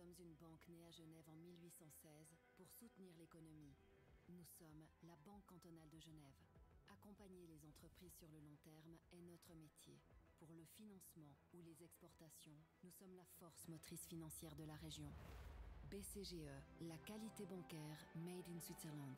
sommes une banque née à Genève en 1816 pour soutenir l'économie. Nous sommes la Banque cantonale de Genève. Accompagner les entreprises sur le long terme est notre métier. Pour le financement ou les exportations, nous sommes la force motrice financière de la région. BCGE, la qualité bancaire made in Switzerland.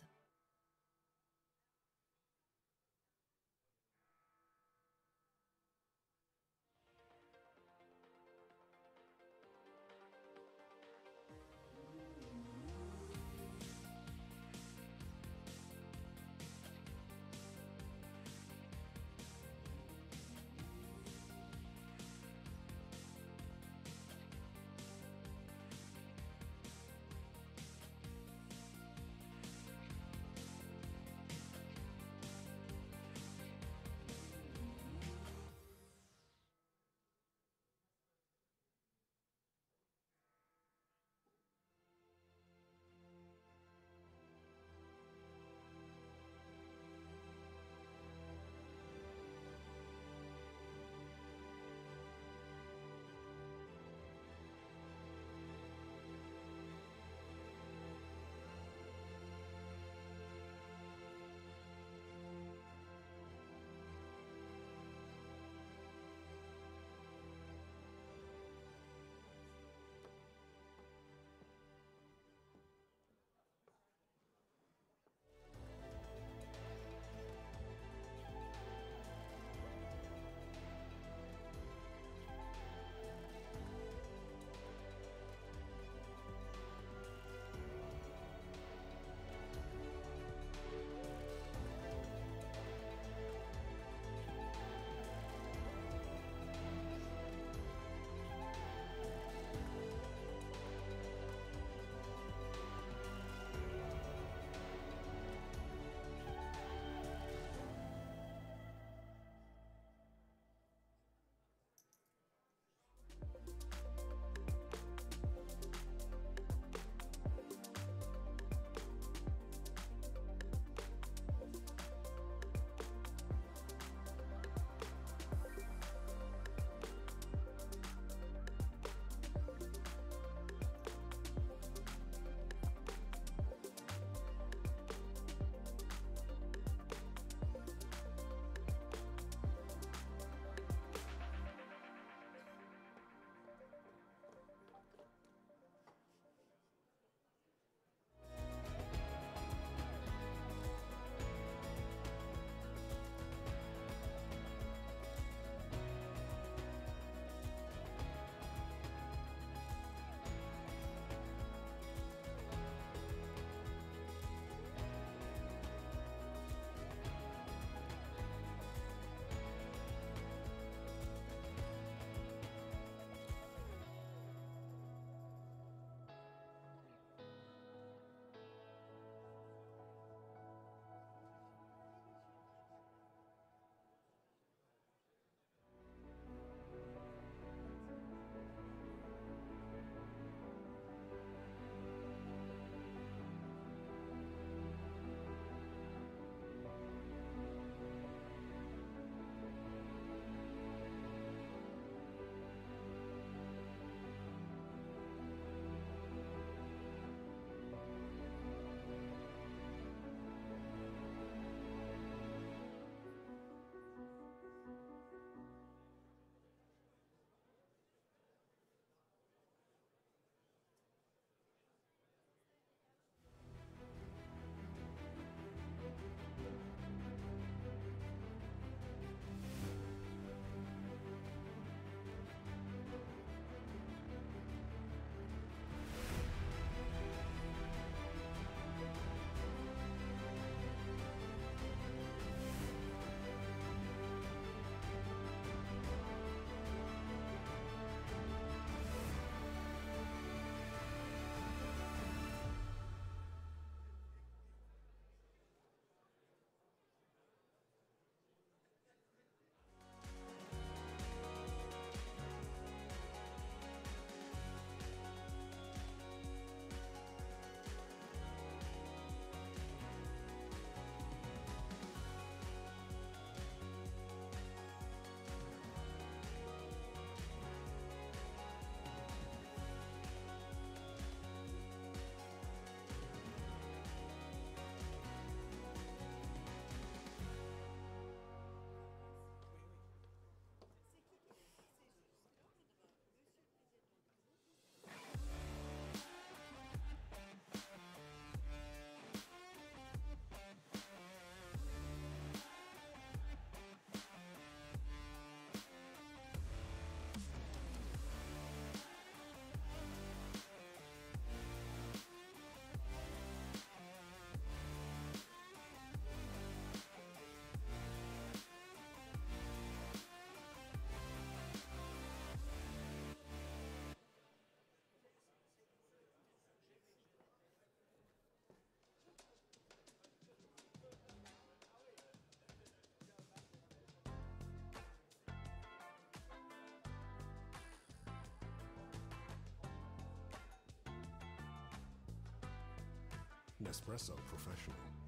Espresso Professional.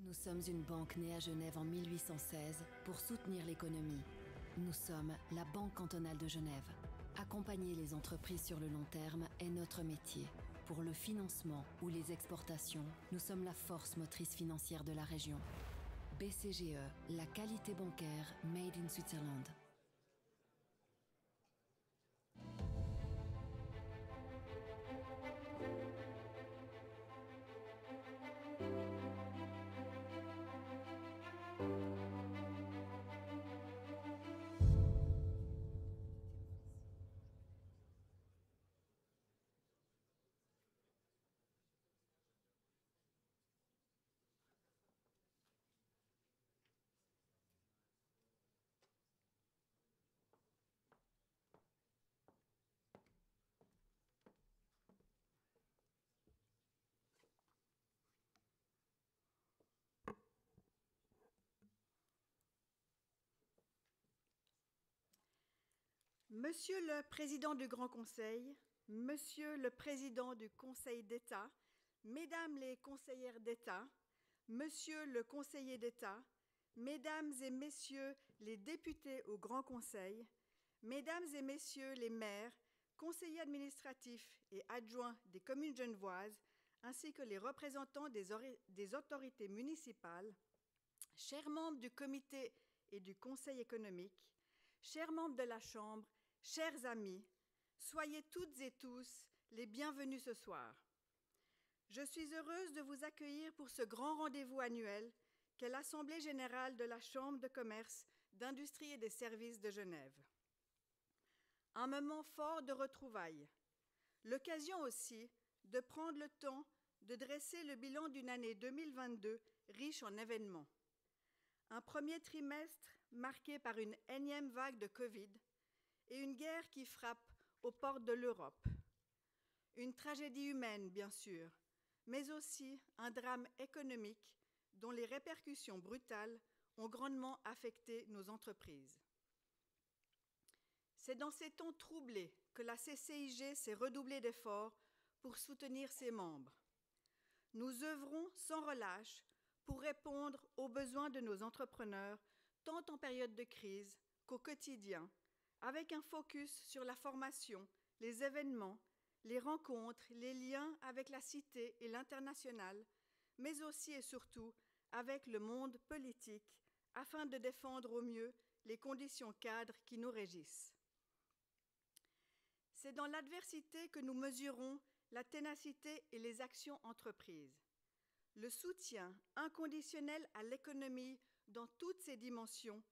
Nous sommes une banque née à Genève en 1816 pour soutenir l'économie. Nous sommes la Banque cantonale de Genève. Accompagner les entreprises sur le long terme est notre métier. Pour le financement ou les exportations, nous sommes la force motrice financière de la région. BCGE, la qualité bancaire made in Switzerland. Monsieur le Président du Grand Conseil, Monsieur le Président du Conseil d'État, Mesdames les conseillères d'État, Monsieur le Conseiller d'État, Mesdames et Messieurs les députés au Grand Conseil, Mesdames et Messieurs les maires, conseillers administratifs et adjoints des communes genevoises, ainsi que les représentants des autorités municipales, chers membres du comité et du Conseil économique, chers membres de la Chambre, chers amis, soyez toutes et tous les bienvenus ce soir. Je suis heureuse de vous accueillir pour ce grand rendez-vous annuel qu'est l'Assemblée générale de la Chambre de commerce, d'industrie et des services de Genève. Un moment fort de retrouvailles, l'occasion aussi de prendre le temps de dresser le bilan d'une année 2022 riche en événements. Un premier trimestre marqué par une énième vague de Covid et une guerre qui frappe aux portes de l'Europe. Une tragédie humaine, bien sûr, mais aussi un drame économique dont les répercussions brutales ont grandement affecté nos entreprises. C'est dans ces temps troublés que la CCIG s'est redoublée d'efforts pour soutenir ses membres. Nous œuvrons sans relâche pour répondre aux besoins de nos entrepreneurs, tant en période de crise qu'au quotidien, avec un focus sur la formation, les événements, les rencontres, les liens avec la cité et l'international, mais aussi et surtout avec le monde politique, afin de défendre au mieux les conditions cadres qui nous régissent. C'est dans l'adversité que nous mesurons la ténacité et les actions entreprises. Le soutien inconditionnel à l'économie dans toutes ses dimensions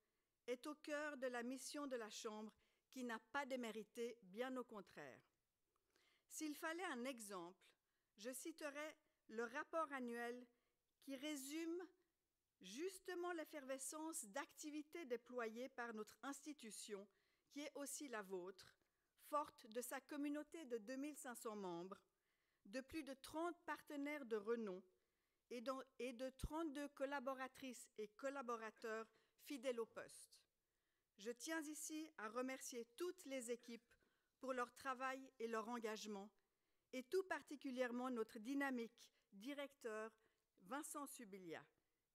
est au cœur de la mission de la Chambre qui n'a pas démérité, bien au contraire. S'il fallait un exemple, je citerais le rapport annuel qui résume justement l'effervescence d'activités déployées par notre institution, qui est aussi la vôtre, forte de sa communauté de 2500 membres, de plus de 30 partenaires de renom et de 32 collaboratrices et collaborateurs fidèles au poste. Je tiens ici à remercier toutes les équipes pour leur travail et leur engagement, et tout particulièrement notre dynamique directeur Vincent Subilia.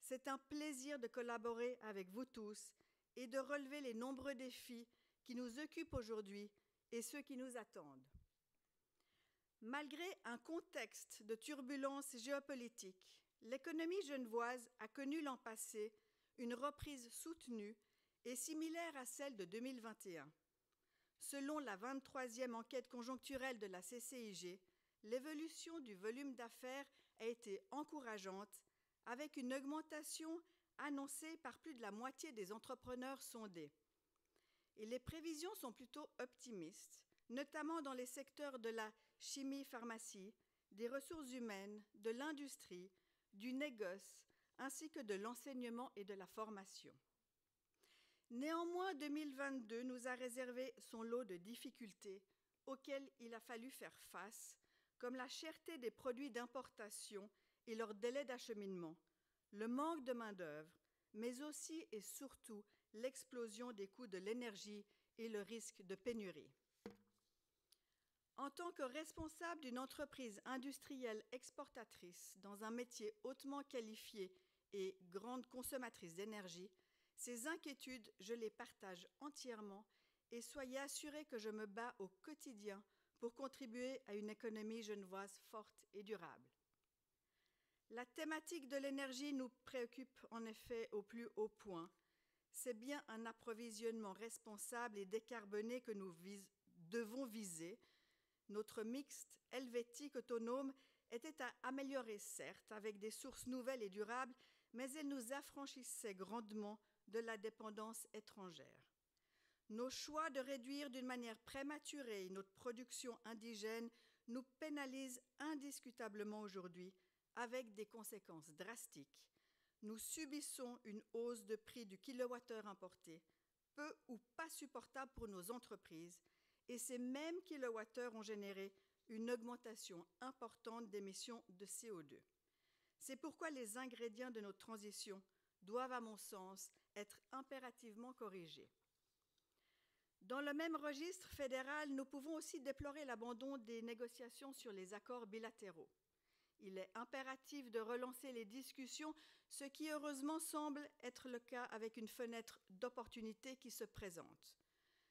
C'est un plaisir de collaborer avec vous tous et de relever les nombreux défis qui nous occupent aujourd'hui et ceux qui nous attendent. Malgré un contexte de turbulences géopolitiques, l'économie genevoise a connu l'an passé une reprise soutenue et similaire à celle de 2021. Selon la 23e enquête conjoncturelle de la CCIG, l'évolution du volume d'affaires a été encourageante, avec une augmentation annoncée par plus de la moitié des entrepreneurs sondés. Et les prévisions sont plutôt optimistes, notamment dans les secteurs de la chimie-pharmacie, des ressources humaines, de l'industrie, du négoce, ainsi que de l'enseignement et de la formation. Néanmoins, 2022 nous a réservé son lot de difficultés auxquelles il a fallu faire face, comme la cherté des produits d'importation et leur délai d'acheminement, le manque de main-d'œuvre, mais aussi et surtout l'explosion des coûts de l'énergie et le risque de pénurie. En tant que responsable d'une entreprise industrielle exportatrice dans un métier hautement qualifié et grande consommatrice d'énergie, ces inquiétudes, je les partage entièrement et soyez assurés que je me bats au quotidien pour contribuer à une économie genevoise forte et durable. La thématique de l'énergie nous préoccupe en effet au plus haut point. C'est bien un approvisionnement responsable et décarboné que nous devons viser. Notre mixte helvétique autonome était à améliorer, certes, avec des sources nouvelles et durables, mais elle nous affranchissait grandement de la dépendance étrangère. Nos choix de réduire d'une manière prématurée notre production indigène nous pénalisent indiscutablement aujourd'hui, avec des conséquences drastiques. Nous subissons une hausse de prix du kilowattheure importé, peu ou pas supportable pour nos entreprises, et ces mêmes kilowattheures ont généré une augmentation importante d'émissions de CO2. C'est pourquoi les ingrédients de notre transition doivent, à mon sens, être impérativement corrigés. Dans le même registre fédéral, nous pouvons aussi déplorer l'abandon des négociations sur les accords bilatéraux. Il est impératif de relancer les discussions, ce qui heureusement semble être le cas avec une fenêtre d'opportunité qui se présente.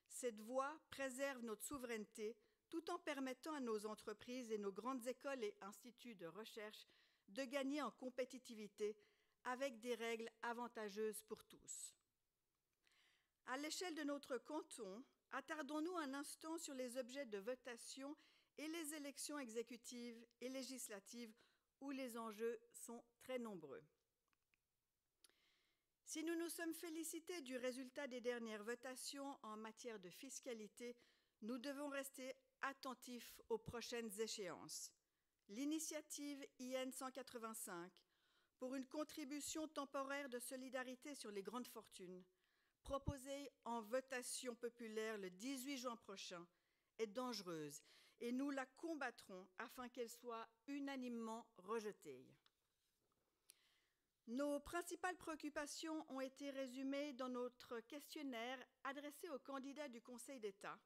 Cette voie préserve notre souveraineté tout en permettant à nos entreprises et nos grandes écoles et instituts de recherche de gagner en compétitivité avec des règles avantageuses pour tous. À l'échelle de notre canton, attardons-nous un instant sur les objets de votation et les élections exécutives et législatives où les enjeux sont très nombreux. Si nous nous sommes félicités du résultat des dernières votations en matière de fiscalité, nous devons rester attentifs aux prochaines échéances. L'initiative IN 185 pour une contribution temporaire de solidarité sur les grandes fortunes, proposée en votation populaire le 18 juin prochain, est dangereuse et nous la combattrons afin qu'elle soit unanimement rejetée. Nos principales préoccupations ont été résumées dans notre questionnaire adressé aux candidats du Conseil d'État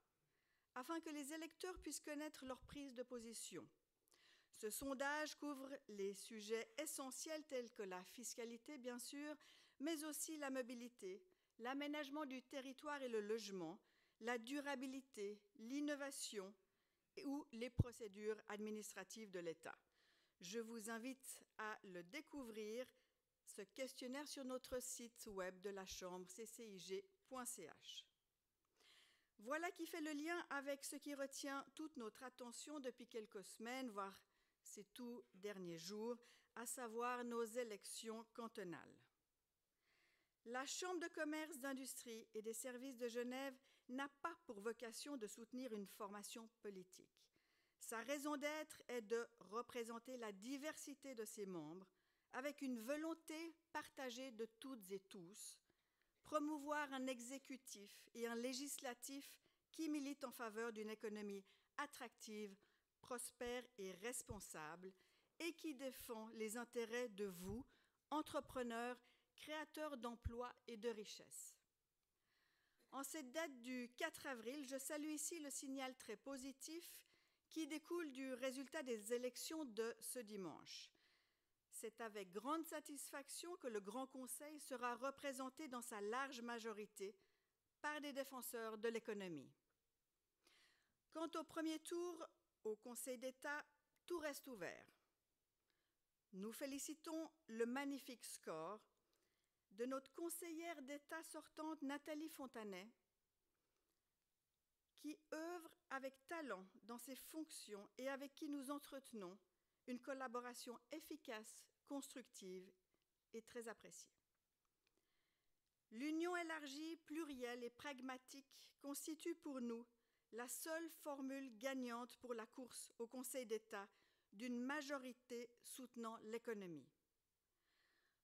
afin que les électeurs puissent connaître leur prise de position. Ce sondage couvre les sujets essentiels tels que la fiscalité, bien sûr, mais aussi la mobilité, l'aménagement du territoire et le logement, la durabilité, l'innovation ou les procédures administratives de l'État. Je vous invite à le découvrir, ce questionnaire, sur notre site web de la Chambre, ccis.ch. Voilà qui fait le lien avec ce qui retient toute notre attention depuis quelques semaines, voire ces tout derniers jours, à savoir nos élections cantonales. La Chambre de commerce, d'industrie et des services de Genève n'a pas pour vocation de soutenir une formation politique. Sa raison d'être est de représenter la diversité de ses membres avec une volonté partagée de toutes et tous, promouvoir un exécutif et un législatif qui militent en faveur d'une économie attractive, prospère et responsable et qui défend les intérêts de vous, entrepreneurs, créateurs d'emplois et de richesses. En cette date du 4 avril, je salue ici le signal très positif qui découle du résultat des élections de ce dimanche. C'est avec grande satisfaction que le Grand Conseil sera représenté dans sa large majorité par des défenseurs de l'économie. Quant au premier tour, au Conseil d'État, tout reste ouvert. Nous félicitons le magnifique score de notre conseillère d'État sortante Nathalie Fontanet, qui œuvre avec talent dans ses fonctions et avec qui nous entretenons une collaboration efficace, constructive et très appréciée. L'union élargie, plurielle et pragmatique constitue pour nous la seule formule gagnante pour la course au Conseil d'État d'une majorité soutenant l'économie.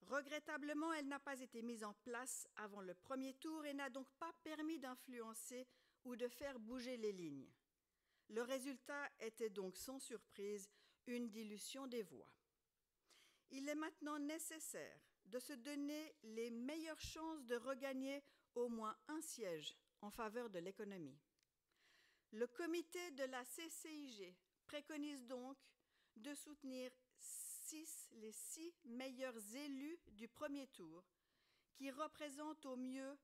Regrettablement, elle n'a pas été mise en place avant le premier tour et n'a donc pas permis d'influencer ou de faire bouger les lignes. Le résultat était donc sans surprise une dilution des voix. Il est maintenant nécessaire de se donner les meilleures chances de regagner au moins un siège en faveur de l'économie. Le comité de la CCIG préconise donc de soutenir les 6 meilleurs élus du premier tour, qui représentent au mieux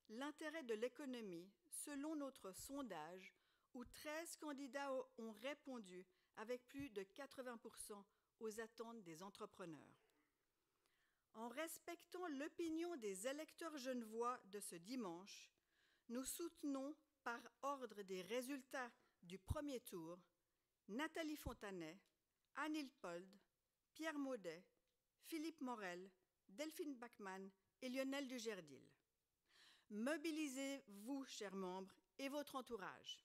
l'intérêt de l'économie, selon notre sondage, où 13 candidats ont répondu avec plus de 80% aux attentes des entrepreneurs. En respectant l'opinion des électeurs genevois de ce dimanche, nous soutenons, par ordre des résultats du premier tour, Nathalie Fontanet, Anne Ilpold, Pierre Maudet, Philippe Morel, Delphine Bachmann et Lionel Dugerdil. Mobilisez-vous, chers membres, et votre entourage.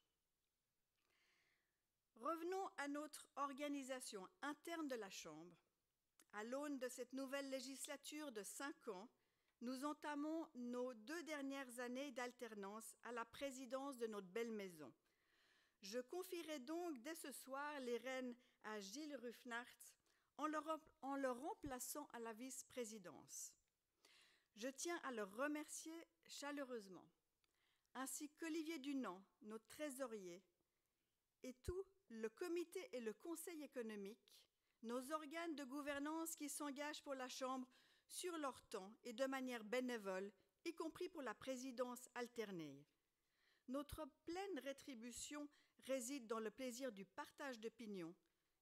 Revenons à notre organisation interne de la Chambre. À l'aune de cette nouvelle législature de 5 ans, nous entamons nos 2 dernières années d'alternance à la présidence de notre belle maison. Je confierai donc dès ce soir les rênes à Gilles Ruffnart en le remplaçant à la vice-présidence. Je tiens à le remercier chaleureusement, ainsi qu'Olivier Dunant, notre trésorier, et tout le comité et le conseil économique, nos organes de gouvernance qui s'engagent pour la Chambre sur leur temps et de manière bénévole, y compris pour la présidence alternée. Notre pleine rétribution réside dans le plaisir du partage d'opinions,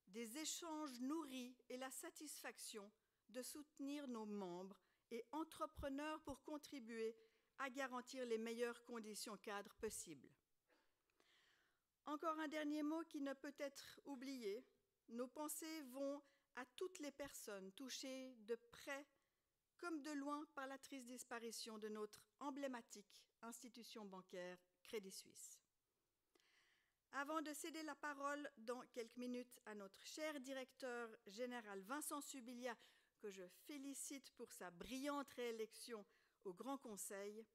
des échanges nourris et la satisfaction de soutenir nos membres et entrepreneurs pour contribuer à garantir les meilleures conditions cadres possibles. Encore un dernier mot qui ne peut être oublié. Nos pensées vont à toutes les personnes touchées de près comme de loin par la triste disparition de notre emblématique institution bancaire Crédit Suisse. Avant de céder la parole dans quelques minutes à notre cher directeur général Vincent Subilia, que je félicite pour sa brillante réélection au Grand Conseil,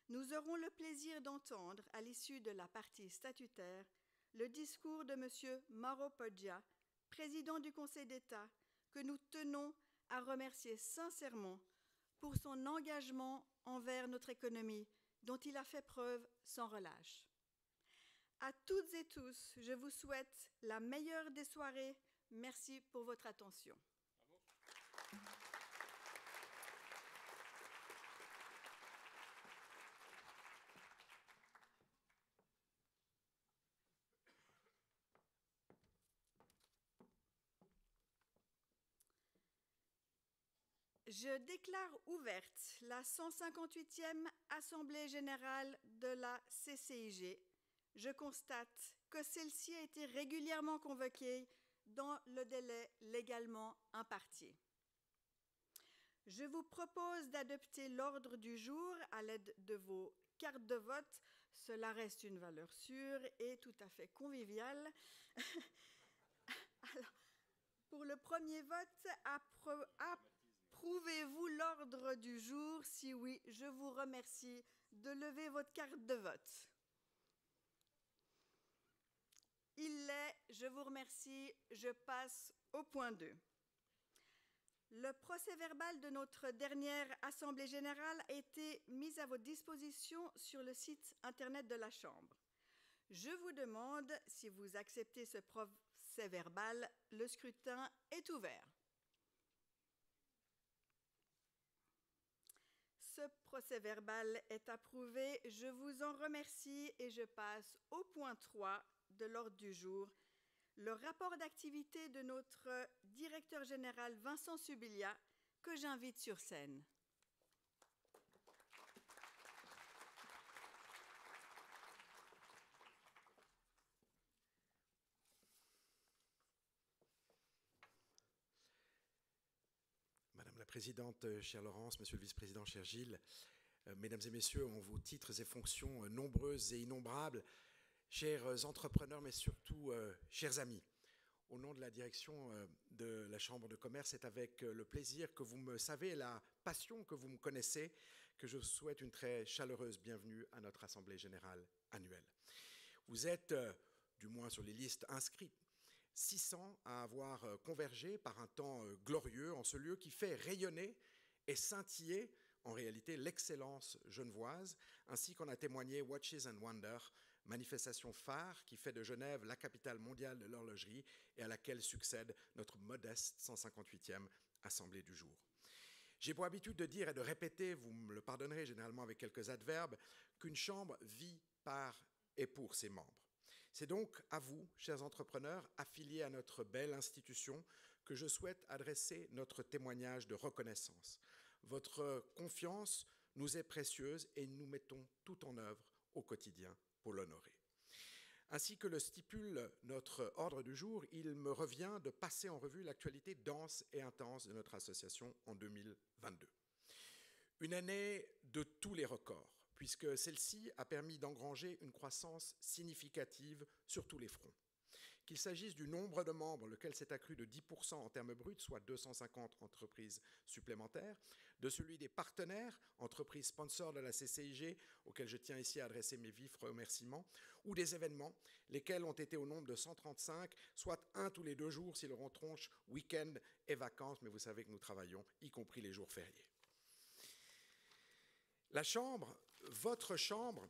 nous aurons le plaisir d'entendre, à l'issue de la partie statutaire, le discours de M. Mauro Poggia, président du Conseil d'État, que nous tenons à remercier sincèrement pour son engagement envers notre économie, dont il a fait preuve sans relâche. À toutes et tous, je vous souhaite la meilleure des soirées. Merci pour votre attention. Je déclare ouverte la 158e Assemblée générale de la CCIG. Je constate que celle-ci a été régulièrement convoquée dans le délai légalement imparti. Je vous propose d'adopter l'ordre du jour à l'aide de vos cartes de vote cela reste une valeur sûre et tout à fait conviviale. Alors, pour le premier vote, approuvez-vous l'ordre du jour? Si oui, je vous remercie de lever votre carte de vote. Il l'est, je vous remercie. Je passe au point 2. Le procès-verbal de notre dernière Assemblée générale a été mis à votre disposition sur le site Internet de la Chambre. Je vous demande si vous acceptez ce procès-verbal. Le scrutin est ouvert. Ce procès-verbal est approuvé. Je vous en remercie et je passe au point 3 de l'ordre du jour. Le rapport d'activité de notre directeur général Vincent Subilia, que j'invite sur scène. Madame la Présidente, chère Laurence, Monsieur le Vice-président, cher Gilles, Mesdames et Messieurs, en vos titres et fonctions nombreuses et innombrables, chers entrepreneurs, mais surtout chers amis, au nom de la direction de la Chambre de commerce, c'est avec le plaisir que vous me savez, la passion que vous me connaissez, que je vous souhaite une très chaleureuse bienvenue à notre Assemblée générale annuelle. Vous êtes, du moins sur les listes inscrites, 600 à avoir convergé par un temps glorieux en ce lieu qui fait rayonner et scintiller en réalité l'excellence genevoise, ainsi qu'en a témoigné Watches and Wonder, manifestation phare qui fait de Genève la capitale mondiale de l'horlogerie et à laquelle succède notre modeste 158e Assemblée du jour. J'ai pour habitude de dire et de répéter, vous me le pardonnerez généralement avec quelques adverbes, qu'une chambre vit par et pour ses membres. C'est donc à vous, chers entrepreneurs, affiliés à notre belle institution, que je souhaite adresser notre témoignage de reconnaissance. Votre confiance nous est précieuse et nous mettons tout en œuvre au quotidien pour l'honorer. Ainsi que le stipule notre ordre du jour, il me revient de passer en revue l'actualité dense et intense de notre association en 2022. Une année de tous les records, puisque celle-ci a permis d'engranger une croissance significative sur tous les fronts. Qu'il s'agisse du nombre de membres, lequel s'est accru de 10% en termes bruts, soit 250 entreprises supplémentaires, de celui des partenaires, entreprises sponsors de la CCIG, auxquels je tiens ici à adresser mes vifs remerciements, ou des événements, lesquels ont été au nombre de 135, soit un tous les 2 jours si l'on tronche week-end et vacances, mais vous savez que nous travaillons, y compris les jours fériés. La Chambre, votre Chambre,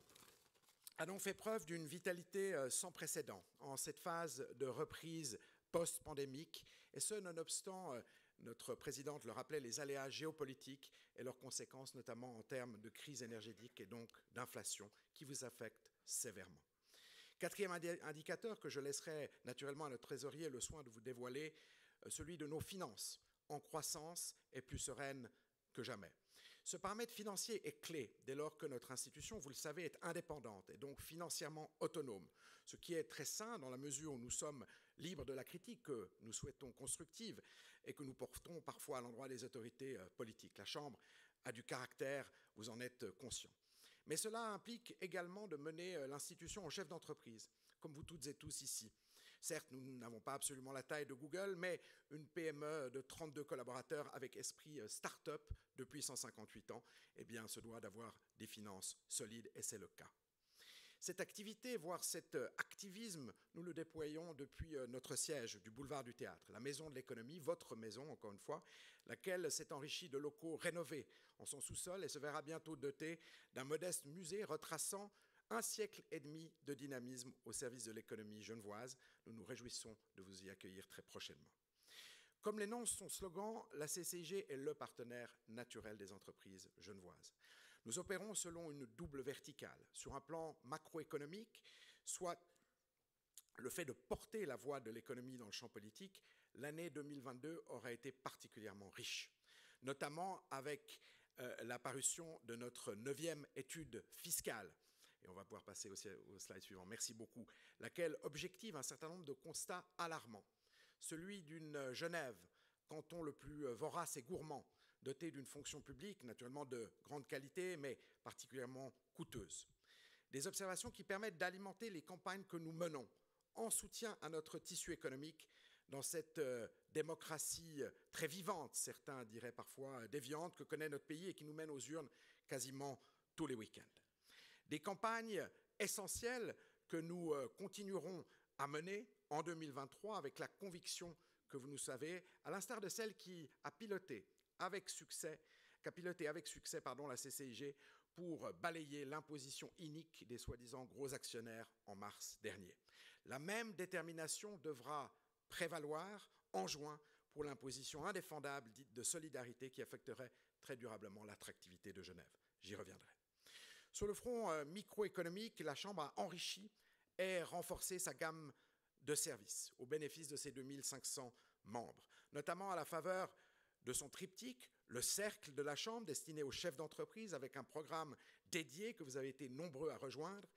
a donc fait preuve d'une vitalité sans précédent en cette phase de reprise post-pandémique, et ce, nonobstant, notre présidente le rappelait, les aléas géopolitiques et leurs conséquences, notamment en termes de crise énergétique et donc d'inflation, qui vous affectent sévèrement. Quatrième indicateur que je laisserai naturellement à notre trésorier le soin de vous dévoiler, celui de nos finances, en croissance et plus sereines que jamais. Ce paramètre financier est clé dès lors que notre institution, vous le savez, est indépendante et donc financièrement autonome, ce qui est très sain dans la mesure où nous sommes libres de la critique que nous souhaitons constructive et que nous portons parfois à l'endroit des autorités politiques. La Chambre a du caractère, vous en êtes conscient. Mais cela implique également de mener l'institution en chef d'entreprise, comme vous toutes et tous ici. Certes, nous n'avons pas absolument la taille de Google, mais une PME de 32 collaborateurs avec esprit start-up depuis 158 ans, eh bien, se doit d'avoir des finances solides, et c'est le cas. Cette activité, voire cet activisme, nous le déployons depuis notre siège du boulevard du Théâtre, la maison de l'économie, votre maison, encore une fois, laquelle s'est enrichie de locaux rénovés en son sous-sol et se verra bientôt dotée d'un modeste musée retraçant 1 siècle et demi de dynamisme au service de l'économie genevoise. Nous nous réjouissons de vous y accueillir très prochainement. Comme l'énonce son slogan, la CCIG est le partenaire naturel des entreprises genevoises. Nous opérons selon une double verticale. Sur un plan macroéconomique, soit le fait de porter la voix de l'économie dans le champ politique, l'année 2022 aura été particulièrement riche, notamment avec la parution de notre 9e étude fiscale. Et on va pouvoir passer aussi au slide suivant. Merci beaucoup. Laquelle objective un certain nombre de constats alarmants. Celui d'une Genève, canton le plus vorace et gourmand, doté d'une fonction publique naturellement de grande qualité, mais particulièrement coûteuse. Des observations qui permettent d'alimenter les campagnes que nous menons en soutien à notre tissu économique dans cette démocratie très vivante, certains diraient parfois déviante, que connaît notre pays et qui nous mène aux urnes quasiment tous les week-ends. Des campagnes essentielles que nous continuerons à mener en 2023 avec la conviction que vous nous savez, à l'instar de celle qui a piloté avec succès la CCIG pour balayer l'imposition inique des soi-disant gros actionnaires en mars dernier. La même détermination devra prévaloir en juin pour l'imposition indéfendable dite de solidarité qui affecterait très durablement l'attractivité de Genève. J'y reviendrai. Sur le front microéconomique, la Chambre a enrichi et renforcé sa gamme de services au bénéfice de ses 2500 membres, notamment à la faveur de son triptyque, le cercle de la Chambre destiné aux chefs d'entreprise avec un programme dédié que vous avez été nombreux à rejoindre,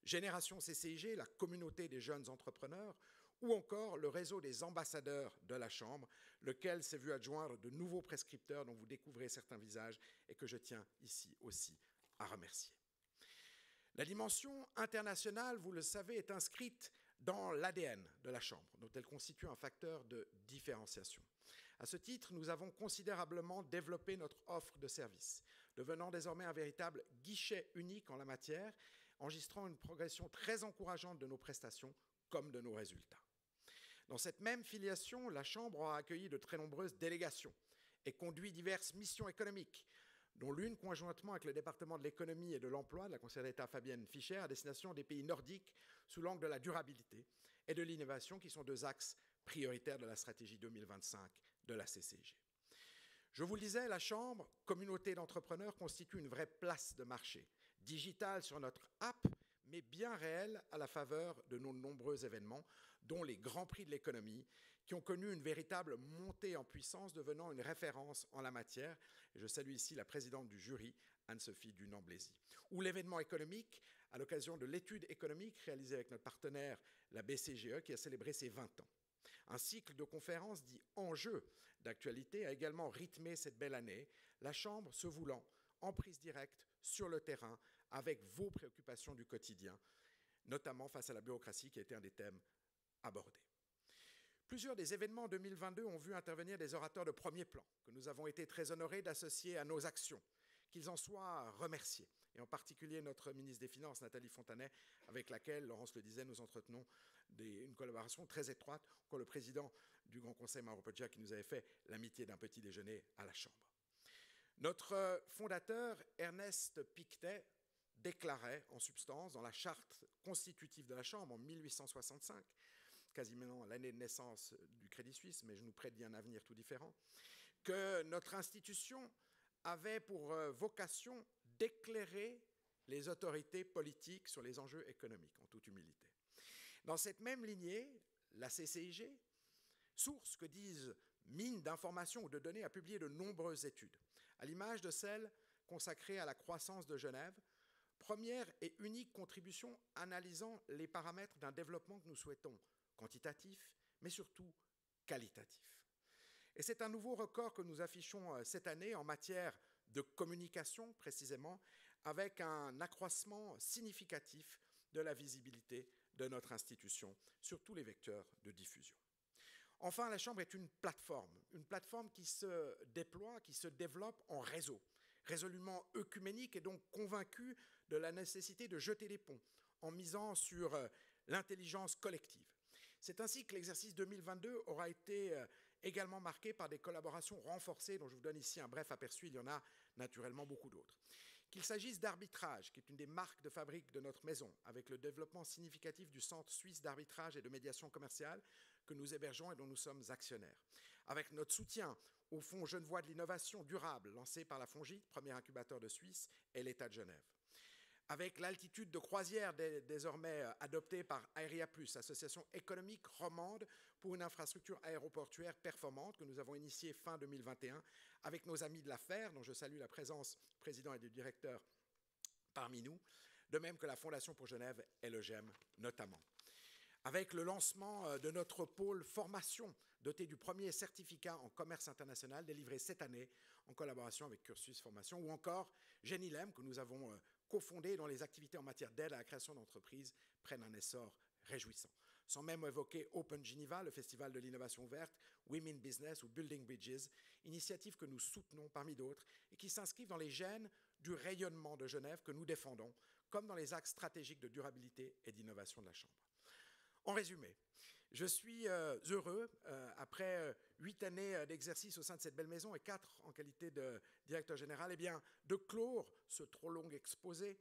Génération CCIG, la communauté des jeunes entrepreneurs, ou encore le réseau des ambassadeurs de la Chambre, lequel s'est vu adjoindre de nouveaux prescripteurs dont vous découvrez certains visages et que je tiens ici aussi à remercier. La dimension internationale, vous le savez, est inscrite dans l'ADN de la Chambre, dont elle constitue un facteur de différenciation. À ce titre, nous avons considérablement développé notre offre de services, devenant désormais un véritable guichet unique en la matière, enregistrant une progression très encourageante de nos prestations comme de nos résultats. Dans cette même filiation, la Chambre a accueilli de très nombreuses délégations et conduit diverses missions économiques, dont l'une conjointement avec le département de l'économie et de l'emploi de la conseillère d'État Fabienne Fischer à destination des pays nordiques sous l'angle de la durabilité et de l'innovation qui sont deux axes prioritaires de la stratégie 2025 de la CCIG. Je vous le disais, la Chambre, communauté d'entrepreneurs, constitue une vraie place de marché, digitale sur notre app, mais bien réelle à la faveur de nos nombreux événements, dont les Grands Prix de l'économie, qui ont connu une véritable montée en puissance, devenant une référence en la matière. Et je salue ici la présidente du jury, Anne-Sophie Dunant-Blaisy. Ou l'événement économique, à l'occasion de l'étude économique réalisée avec notre partenaire, la BCGE, qui a célébré ses 20 ans. Un cycle de conférences dit « Enjeux d'actualité » a également rythmé cette belle année, la Chambre se voulant en prise directe sur le terrain avec vos préoccupations du quotidien, notamment face à la bureaucratie qui a été un des thèmes abordés. Plusieurs des événements 2022 ont vu intervenir des orateurs de premier plan que nous avons été très honorés d'associer à nos actions, qu'ils en soient remerciés, et en particulier notre ministre des Finances, Nathalie Fontanet, avec laquelle, Laurence le disait, nous entretenons une collaboration très étroite, encore le président du Grand Conseil, Mauro Poggia, qui nous avait fait l'amitié d'un petit déjeuner à la Chambre. Notre fondateur, Ernest Pictet, déclarait en substance dans la charte constitutive de la Chambre en 1865, quasiment l'année de naissance du Crédit Suisse, mais je nous prête bien un avenir tout différent, que notre institution avait pour vocation d'éclairer les autorités politiques sur les enjeux économiques, en toute humilité. Dans cette même lignée, la CCIG, source que disent mine d'informations ou de données, a publié de nombreuses études, à l'image de celle consacrée à la croissance de Genève, première et unique contribution analysant les paramètres d'un développement que nous souhaitons quantitatif, mais surtout qualitatif. Et c'est un nouveau record que nous affichons cette année en matière de communication, précisément, avec un accroissement significatif de la visibilité de notre institution sur tous les vecteurs de diffusion. Enfin, la Chambre est une plateforme qui se déploie, qui se développe en réseau, résolument œcuménique et donc convaincue de la nécessité de jeter les ponts en misant sur l'intelligence collective. C'est ainsi que l'exercice 2022 aura été également marqué par des collaborations renforcées, dont je vous donne ici un bref aperçu, il y en a naturellement beaucoup d'autres. Qu'il s'agisse d'arbitrage, qui est une des marques de fabrique de notre maison, avec le développement significatif du Centre suisse d'arbitrage et de médiation commerciale que nous hébergeons et dont nous sommes actionnaires, avec notre soutien au Fonds Genevois de l'innovation durable, lancé par la FONGIP, premier incubateur de Suisse, et l'État de Genève. Avec l'altitude de croisière désormais adoptée par Aeria Plus, association économique romande pour une infrastructure aéroportuaire performante que nous avons initiée fin 2021 avec nos amis de l'affaire, dont je salue la présence du président et du directeur parmi nous, de même que la Fondation pour Genève et le GEM notamment. Avec le lancement de notre pôle formation, doté du premier certificat en commerce international délivré cette année en collaboration avec Cursus Formation, ou encore Genilem, que nous avons cofondée et dont les activités en matière d'aide à la création d'entreprises prennent un essor réjouissant. Sans même évoquer Open Geneva, le festival de l'innovation verte, Women Business ou Building Bridges, initiatives que nous soutenons parmi d'autres et qui s'inscrivent dans les gènes du rayonnement de Genève que nous défendons, comme dans les axes stratégiques de durabilité et d'innovation de la Chambre. En résumé, je suis heureux, après 8 années d'exercice au sein de cette belle maison et 4 en qualité de directeur général, eh bien, de clore ce trop long exposé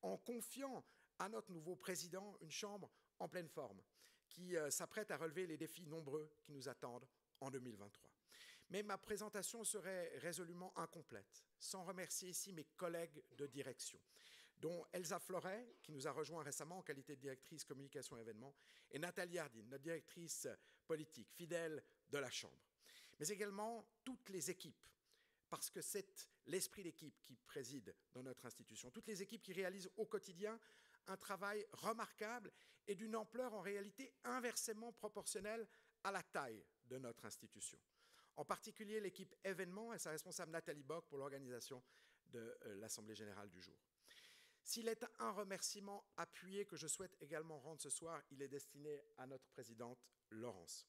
en confiant à notre nouveau président une chambre en pleine forme qui s'apprête à relever les défis nombreux qui nous attendent en 2023. Mais ma présentation serait résolument incomplète sans remercier ici mes collègues de direction, dont Elsa Floret, qui nous a rejoint récemment en qualité de directrice communication et événements, et Nathalie Hardine, notre directrice politique, fidèle de la Chambre. Mais également toutes les équipes, parce que c'est l'esprit d'équipe qui préside dans notre institution. Toutes les équipes qui réalisent au quotidien un travail remarquable et d'une ampleur en réalité inversement proportionnelle à la taille de notre institution. En particulier l'équipe événements et sa responsable Nathalie Bock pour l'organisation de l'Assemblée générale du jour. S'il est un remerciement appuyé que je souhaite également rendre ce soir, il est destiné à notre présidente Laurence.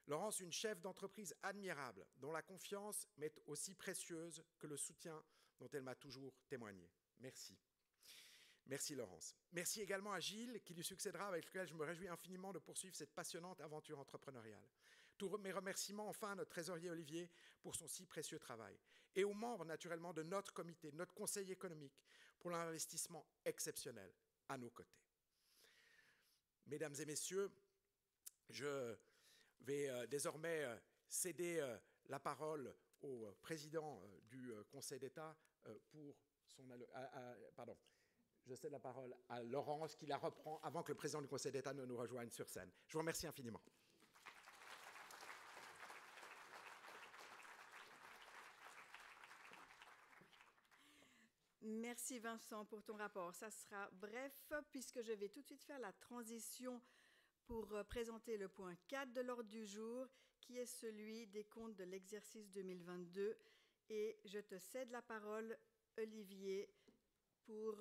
Laurence, une chef d'entreprise admirable, dont la confiance m'est aussi précieuse que le soutien dont elle m'a toujours témoigné. Merci. Merci Laurence. Merci également à Gilles, qui lui succédera, avec lequel je me réjouis infiniment de poursuivre cette passionnante aventure entrepreneuriale. Tous mes remerciements enfin à notre trésorier Olivier pour son si précieux travail. Et aux membres naturellement de notre comité, de notre conseil économique, pour l'investissement exceptionnel à nos côtés. Mesdames et messieurs, je vais désormais céder la parole au président du Conseil d'État pour son... pardon. Je cède la parole à Laurence qui la reprend avant que le président du Conseil d'État ne nous rejoigne sur scène. Je vous remercie infiniment. Merci Vincent pour ton rapport. Ça sera bref puisque je vais tout de suite faire la transition pour présenter le point 4 de l'ordre du jour qui est celui des comptes de l'exercice 2022. Et je te cède la parole, Olivier, pour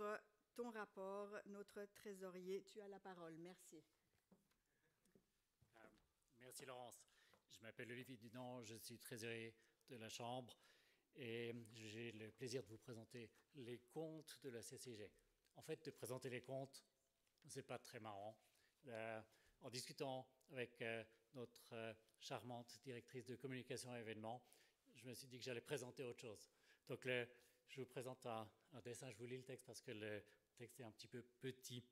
ton rapport, notre trésorier. Tu as la parole. Merci. Merci Laurence. Je m'appelle Olivier Dudon, je suis trésorier de la Chambre et j'ai le plaisir de vous présenter les comptes de la CCG. En fait, de présenter les comptes, c'est pas très marrant. En discutant avec notre charmante directrice de communication et événements, je me suis dit que j'allais présenter autre chose. Donc, je vous présente un dessin. Je vous lis le texte parce que le texte est un petit peu petit.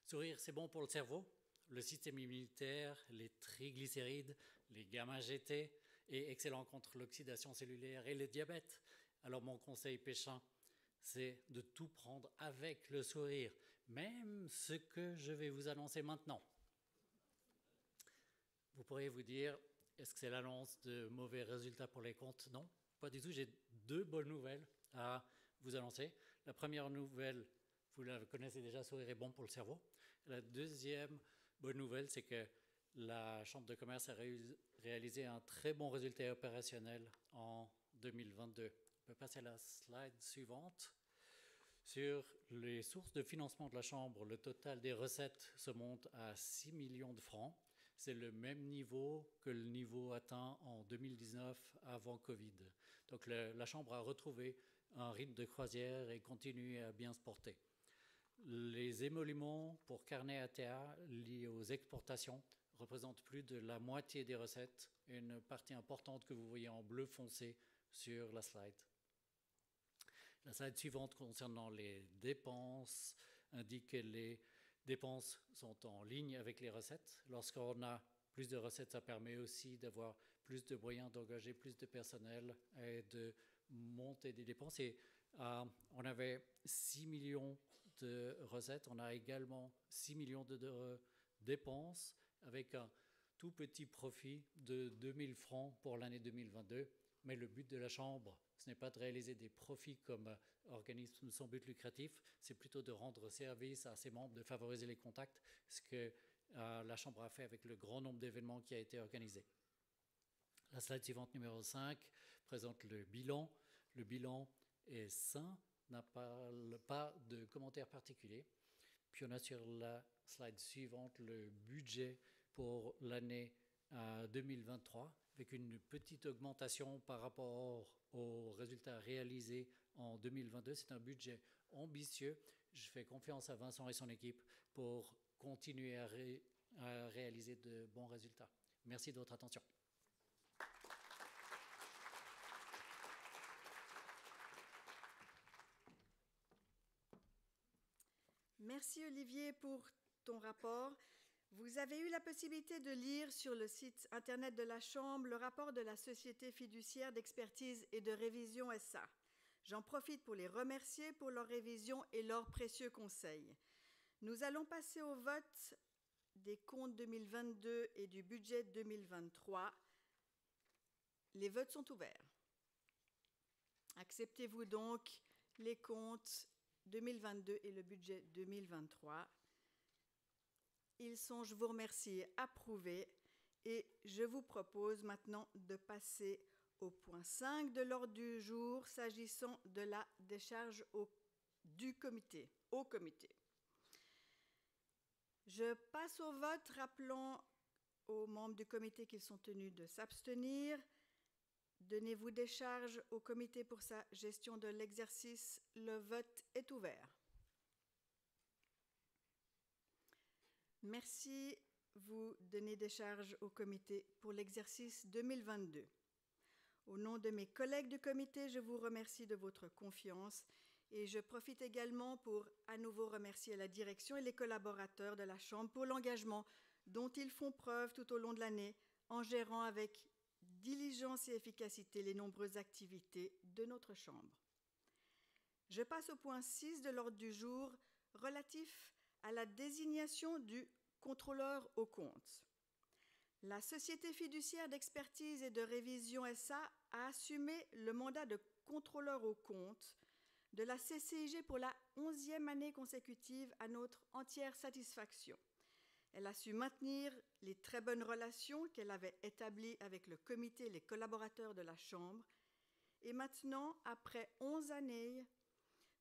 Sourire, c'est bon pour le cerveau, le système immunitaire, les triglycérides, les gamma-GT et excellent contre l'oxydation cellulaire et le diabète. Alors, mon conseil péchant, c'est de tout prendre avec le sourire, même ce que je vais vous annoncer maintenant. Vous pourriez vous dire, est-ce que c'est l'annonce de mauvais résultats pour les comptes? Non, pas du tout. J'ai 2 bonnes nouvelles à vous annoncer. La première nouvelle, vous la connaissez déjà, sourire est bon pour le cerveau. La deuxième bonne nouvelle, c'est que la Chambre de commerce a réalisé un très bon résultat opérationnel en 2022. On peut passer à la slide suivante. Sur les sources de financement de la Chambre, le total des recettes se monte à 6 millions de francs. C'est le même niveau que le niveau atteint en 2019 avant Covid. Donc la Chambre a retrouvé un rythme de croisière et continue à bien se porter. Les émoluments pour carnet ATA liés aux exportations représentent plus de la moitié des recettes, une partie importante que vous voyez en bleu foncé sur la slide. La slide suivante concernant les dépenses indique que les dépenses sont en ligne avec les recettes. Lorsqu'on a plus de recettes, ça permet aussi d'avoir plus de moyens d'engager plus de personnel et de monter des dépenses. Et on avait 6 millions de recettes. On a également 6 millions de dépenses avec un tout petit profit de 2000 francs pour l'année 2022. Mais le but de la Chambre, ce n'est pas de réaliser des profits comme organisme sans but lucratif, c'est plutôt de rendre service à ses membres, de favoriser les contacts, ce que la Chambre a fait avec le grand nombre d'événements qui a été organisé. La slide suivante, numéro 5, présente le bilan. Le bilan est sain n'a pas de commentaires particuliers. Puis on a sur la slide suivante le budget pour l'année 2023, avec une petite augmentation par rapport aux résultats réalisés en 2022. C'est un budget ambitieux. Je fais confiance à Vincent et son équipe pour continuer à réaliser de bons résultats. Merci de votre attention. Merci Olivier pour ton rapport. Vous avez eu la possibilité de lire sur le site internet de la Chambre le rapport de la Société fiduciaire d'expertise et de révision SA. J'en profite pour les remercier pour leur révision et leurs précieux conseils. Nous allons passer au vote des comptes 2022 et du budget 2023. Les votes sont ouverts. Acceptez-vous donc les comptes 2022 et le budget 2023? Ils sont, je vous remercie, approuvés et je vous propose maintenant de passer au point 5 de l'ordre du jour s'agissant de la décharge au comité. Je passe au vote, rappelant aux membres du comité qu'ils sont tenus de s'abstenir. Donnez-vous décharge au comité pour sa gestion de l'exercice. Le vote est ouvert. Merci. Vous donnez décharge au comité pour l'exercice 2022. Au nom de mes collègues du comité, je vous remercie de votre confiance et je profite également pour à nouveau remercier la direction et les collaborateurs de la Chambre pour l'engagement dont ils font preuve tout au long de l'année en gérant avec diligence et efficacité les nombreuses activités de notre Chambre. Je passe au point 6 de l'ordre du jour relatif à la désignation du contrôleur aux comptes. La Société fiduciaire d'expertise et de révision SA a assumé le mandat de contrôleur aux comptes de la CCIG pour la 11e année consécutive à notre entière satisfaction. Elle a su maintenir les très bonnes relations qu'elle avait établies avec le comité et les collaborateurs de la Chambre. Et maintenant, après 11 années,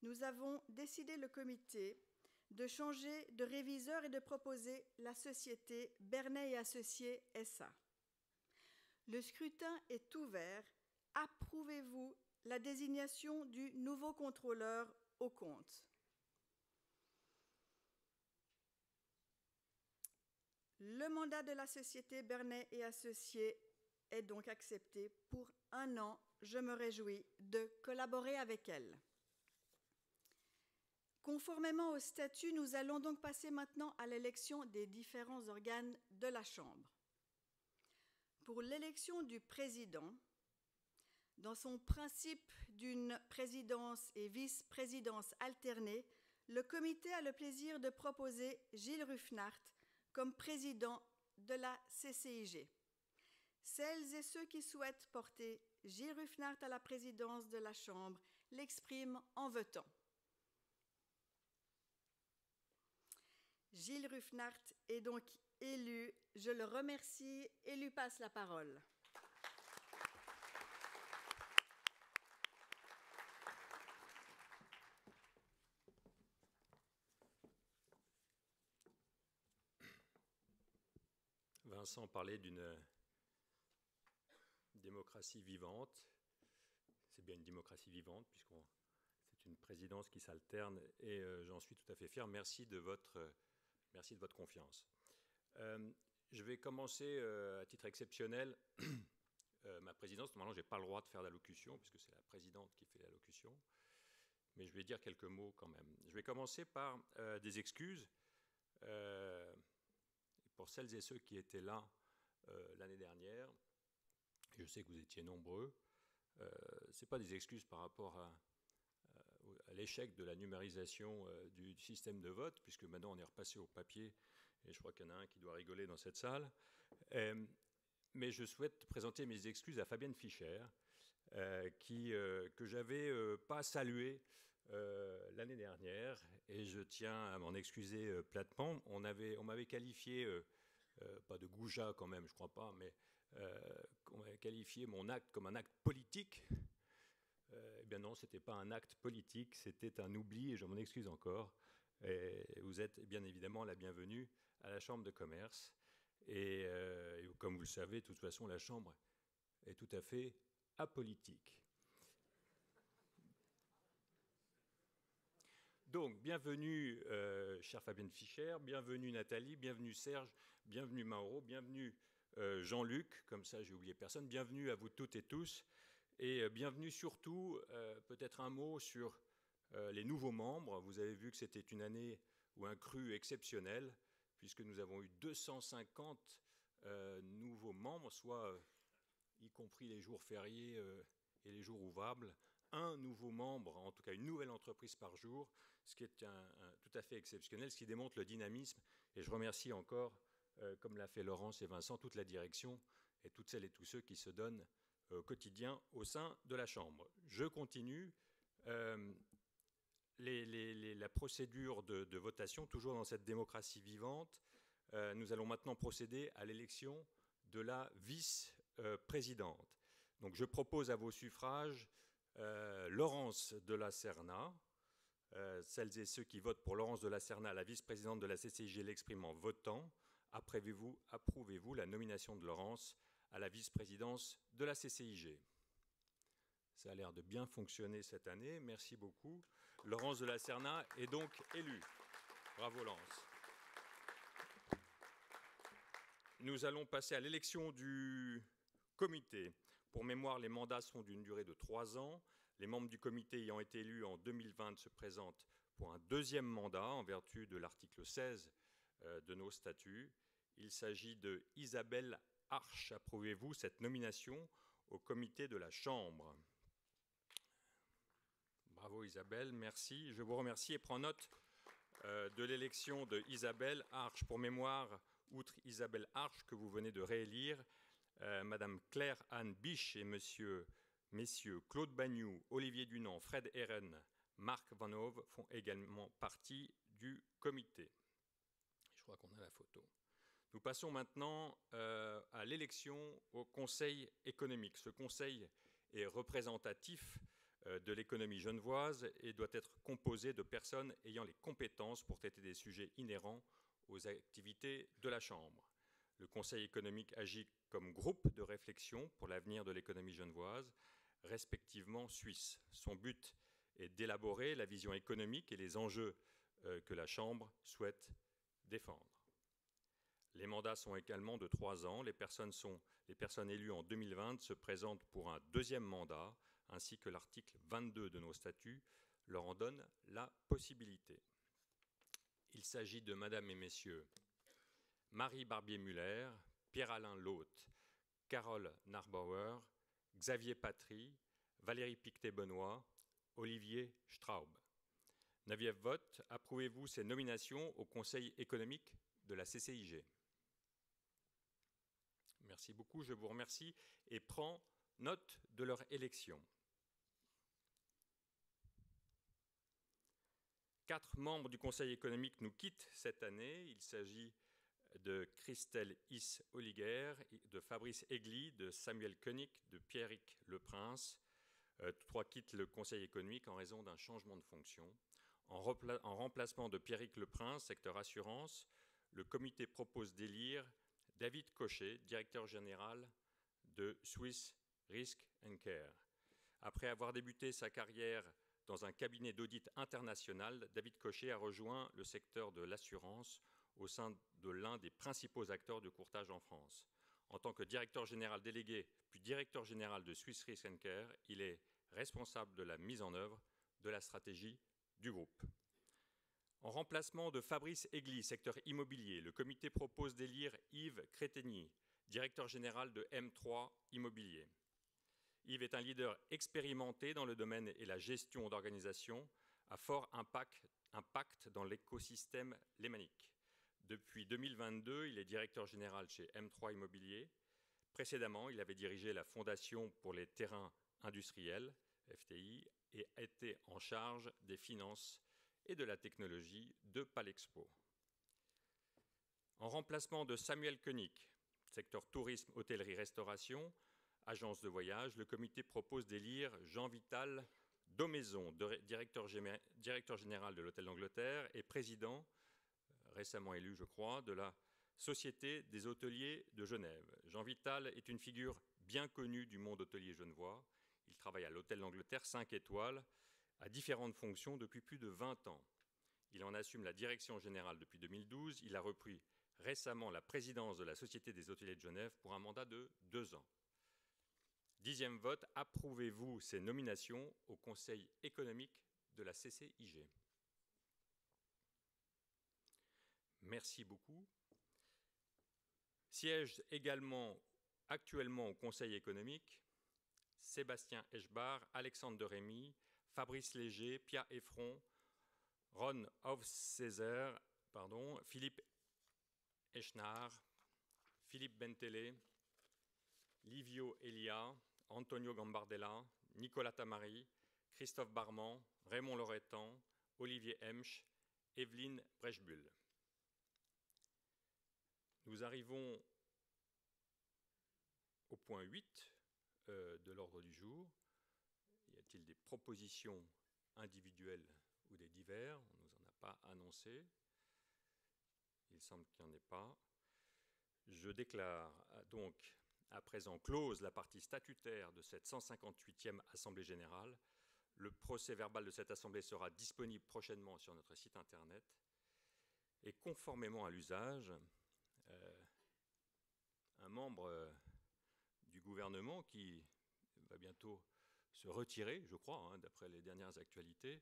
nous avons décidé, le comité, de changer de réviseur et de proposer la société Bernet et Associés SA. Le scrutin est ouvert. Approuvez-vous la désignation du nouveau contrôleur aux comptes? Le mandat de la société Bernet et Associés est donc accepté pour 1 an. Je me réjouis de collaborer avec elle. Conformément au statut, nous allons donc passer maintenant à l'élection des différents organes de la Chambre. Pour l'élection du président, dans son principe d'une présidence et vice-présidence alternée, le comité a le plaisir de proposer Gilles Ruffnart comme président de la CCIG. Celles et ceux qui souhaitent porter Gilles Ruffnart à la présidence de la Chambre l'expriment en votant. Gilles Ruffnart est donc élu. Je le remercie et lui passe la parole. Vincent parlait d'une démocratie vivante. C'est bien une démocratie vivante, puisque c'est une présidence qui s'alterne, et j'en suis tout à fait fier. Merci de votre confiance. Je vais commencer à titre exceptionnel ma présidence. Normalement, je n'ai pas le droit de faire d'allocution, puisque c'est la présidente qui fait l'allocution. Mais je vais dire quelques mots quand même. Je vais commencer par des excuses. Pour celles et ceux qui étaient là l'année dernière, je sais que vous étiez nombreux, ce n'est pas des excuses par rapport à l'échec de la numérisation du système de vote, puisque maintenant on est repassé au papier, et je crois qu'il y en a un qui doit rigoler dans cette salle. Mais je souhaite présenter mes excuses à Fabienne Fischer, que j'avais pas salué l'année dernière, et je tiens à m'en excuser platement. On m'avait qualifié, pas de goujat quand même, je crois pas, mais on m'avait qualifié mon acte comme un acte politique. Eh bien non, ce n'était pas un acte politique, c'était un oubli, et je m'en excuse encore. Et vous êtes bien évidemment la bienvenue à la Chambre de commerce. Et comme vous le savez, de toute façon, la Chambre est tout à fait apolitique. Donc, bienvenue, chère Fabienne Fischer, bienvenue Nathalie, bienvenue Serge, bienvenue Mauro, bienvenue Jean-Luc, comme ça j'ai oublié personne, bienvenue à vous toutes et tous, et bienvenue surtout, peut-être un mot sur les nouveaux membres. Vous avez vu que c'était une année ou un cru exceptionnel, puisque nous avons eu 250 nouveaux membres, soit y compris les jours fériés et les jours ouvrables, un nouveau membre, en tout cas une nouvelle entreprise par jour, ce qui est tout à fait exceptionnel, ce qui démontre le dynamisme. Et je remercie encore, comme l'a fait Laurence et Vincent, toute la direction et toutes celles et tous ceux qui se donnent au quotidien au sein de la Chambre. Je continue. La procédure de votation, toujours dans cette démocratie vivante, nous allons maintenant procéder à l'élection de la vice-présidente. Donc je propose à vos suffrages Laurence de la Serna. Celles et ceux qui votent pour Laurence de la Serna, la vice-présidente de la CCIG, l'expriment en votant. Approuvez-vous la nomination de Laurence à la vice-présidence de la CCIG? Ça a l'air de bien fonctionner cette année. Merci beaucoup. Laurence de la Serna est donc élue. Bravo Laurence. Nous allons passer à l'élection du comité. Pour mémoire, les mandats sont d'une durée de 3 ans. Les membres du comité ayant été élus en 2020 se présentent pour un deuxième mandat en vertu de l'article 16 de nos statuts. Il s'agit de Isabelle Arche. Approuvez-vous cette nomination au comité de la Chambre? Bravo Isabelle, merci. Je vous remercie et prends note de l'élection de Isabelle Arche. Pour mémoire, outre Isabelle Arche que vous venez de réélire, Madame Claire-Anne Biche et messieurs Claude Bagnoux, Olivier Dunant, Fred Herren, Marc Van Hove font également partie du comité. Je crois qu'on a la photo. Nous passons maintenant à l'élection au Conseil économique. Ce conseil est représentatif de l'économie genevoise et doit être composé de personnes ayant les compétences pour traiter des sujets inhérents aux activités de la Chambre. Le Conseil économique agit comme groupe de réflexion pour l'avenir de l'économie genevoise, respectivement suisse. Son but est d'élaborer la vision économique et les enjeux que la Chambre souhaite défendre. Les mandats sont également de 3 ans. Les personnes élues en 2020 se présentent pour un deuxième mandat, ainsi que l'article 22 de nos statuts leur en donne la possibilité. Il s'agit de Madame et Messieurs Marie Barbier-Muller, Pierre-Alain Loth, Carole Narbauer, Xavier Patry, Valérie Pictet-Benoît, Olivier Straub. 9e vote, approuvez-vous ces nominations au Conseil économique de la CCIG? Merci beaucoup, je vous remercie et prends note de leur élection. 4 membres du Conseil économique nous quittent cette année. Il s'agit de Christelle Is-Olliger, de Fabrice Egli, de Samuel Koenig, de Pierrick Leprince. 3 quittent le Conseil économique en raison d'un changement de fonction. En remplacement de Pierrick Leprince, secteur assurance, le comité propose d'élire David Cochet, directeur général de Swiss Risk & Care. Après avoir débuté sa carrière dans un cabinet d'audit international, David Cochet a rejoint le secteur de l'assurance au sein de l'un des principaux acteurs de courtage en France. En tant que directeur général délégué, puis directeur général de Swiss Risk & Care, il est responsable de la mise en œuvre de la stratégie du groupe. En remplacement de Fabrice Egli, secteur immobilier, le comité propose d'élire Yves Crétegny, directeur général de M3 Immobilier. Yves est un leader expérimenté dans le domaine et la gestion d'organisations à fort impact dans l'écosystème lémanique. Depuis 2022, il est directeur général chez M3 Immobilier. Précédemment, il avait dirigé la Fondation pour les terrains industriels, FTI, et était en charge des finances et de la technologie de Palexpo. En remplacement de Samuel Koenig, secteur tourisme, hôtellerie, restauration, agence de voyage, le comité propose d'élire Jean Vital Daumaison, directeur général de l'Hôtel d'Angleterre et président, récemment élu je crois, de la Société des hôteliers de Genève. Jean Vital est une figure bien connue du monde hôtelier genevois. Il travaille à l'Hôtel d'Angleterre 5 étoiles, à différentes fonctions depuis plus de 20 ans. Il en assume la direction générale depuis 2012. Il a repris récemment la présidence de la Société des hôteliers de Genève pour un mandat de 2 ans. 10e vote, approuvez-vous ces nominations au Conseil économique de la CCIG? Merci beaucoup. Siège également actuellement au Conseil économique Sébastien Eschbar, Alexandre de Rémy, Fabrice Léger, Pia Effron, Ron Hofcéser, Philippe Echnard, Philippe Bentelé, Livio Elia, Antonio Gambardella, Nicolas Tamari, Christophe Barman, Raymond Loretan, Olivier Hemsch, Evelyne Brechbull. Nous arrivons au point 8 de l'ordre du jour. Y a-t-il des propositions individuelles ou des divers? On ne nous en a pas annoncé. Il semble qu'il n'y en ait pas. Je déclare donc à présent close la partie statutaire de cette 158e Assemblée générale. Le procès-verbal de cette Assemblée sera disponible prochainement sur notre site Internet. Et conformément à l'usage, un membre du gouvernement qui va bientôt se retirer, je crois, d'après les dernières actualités,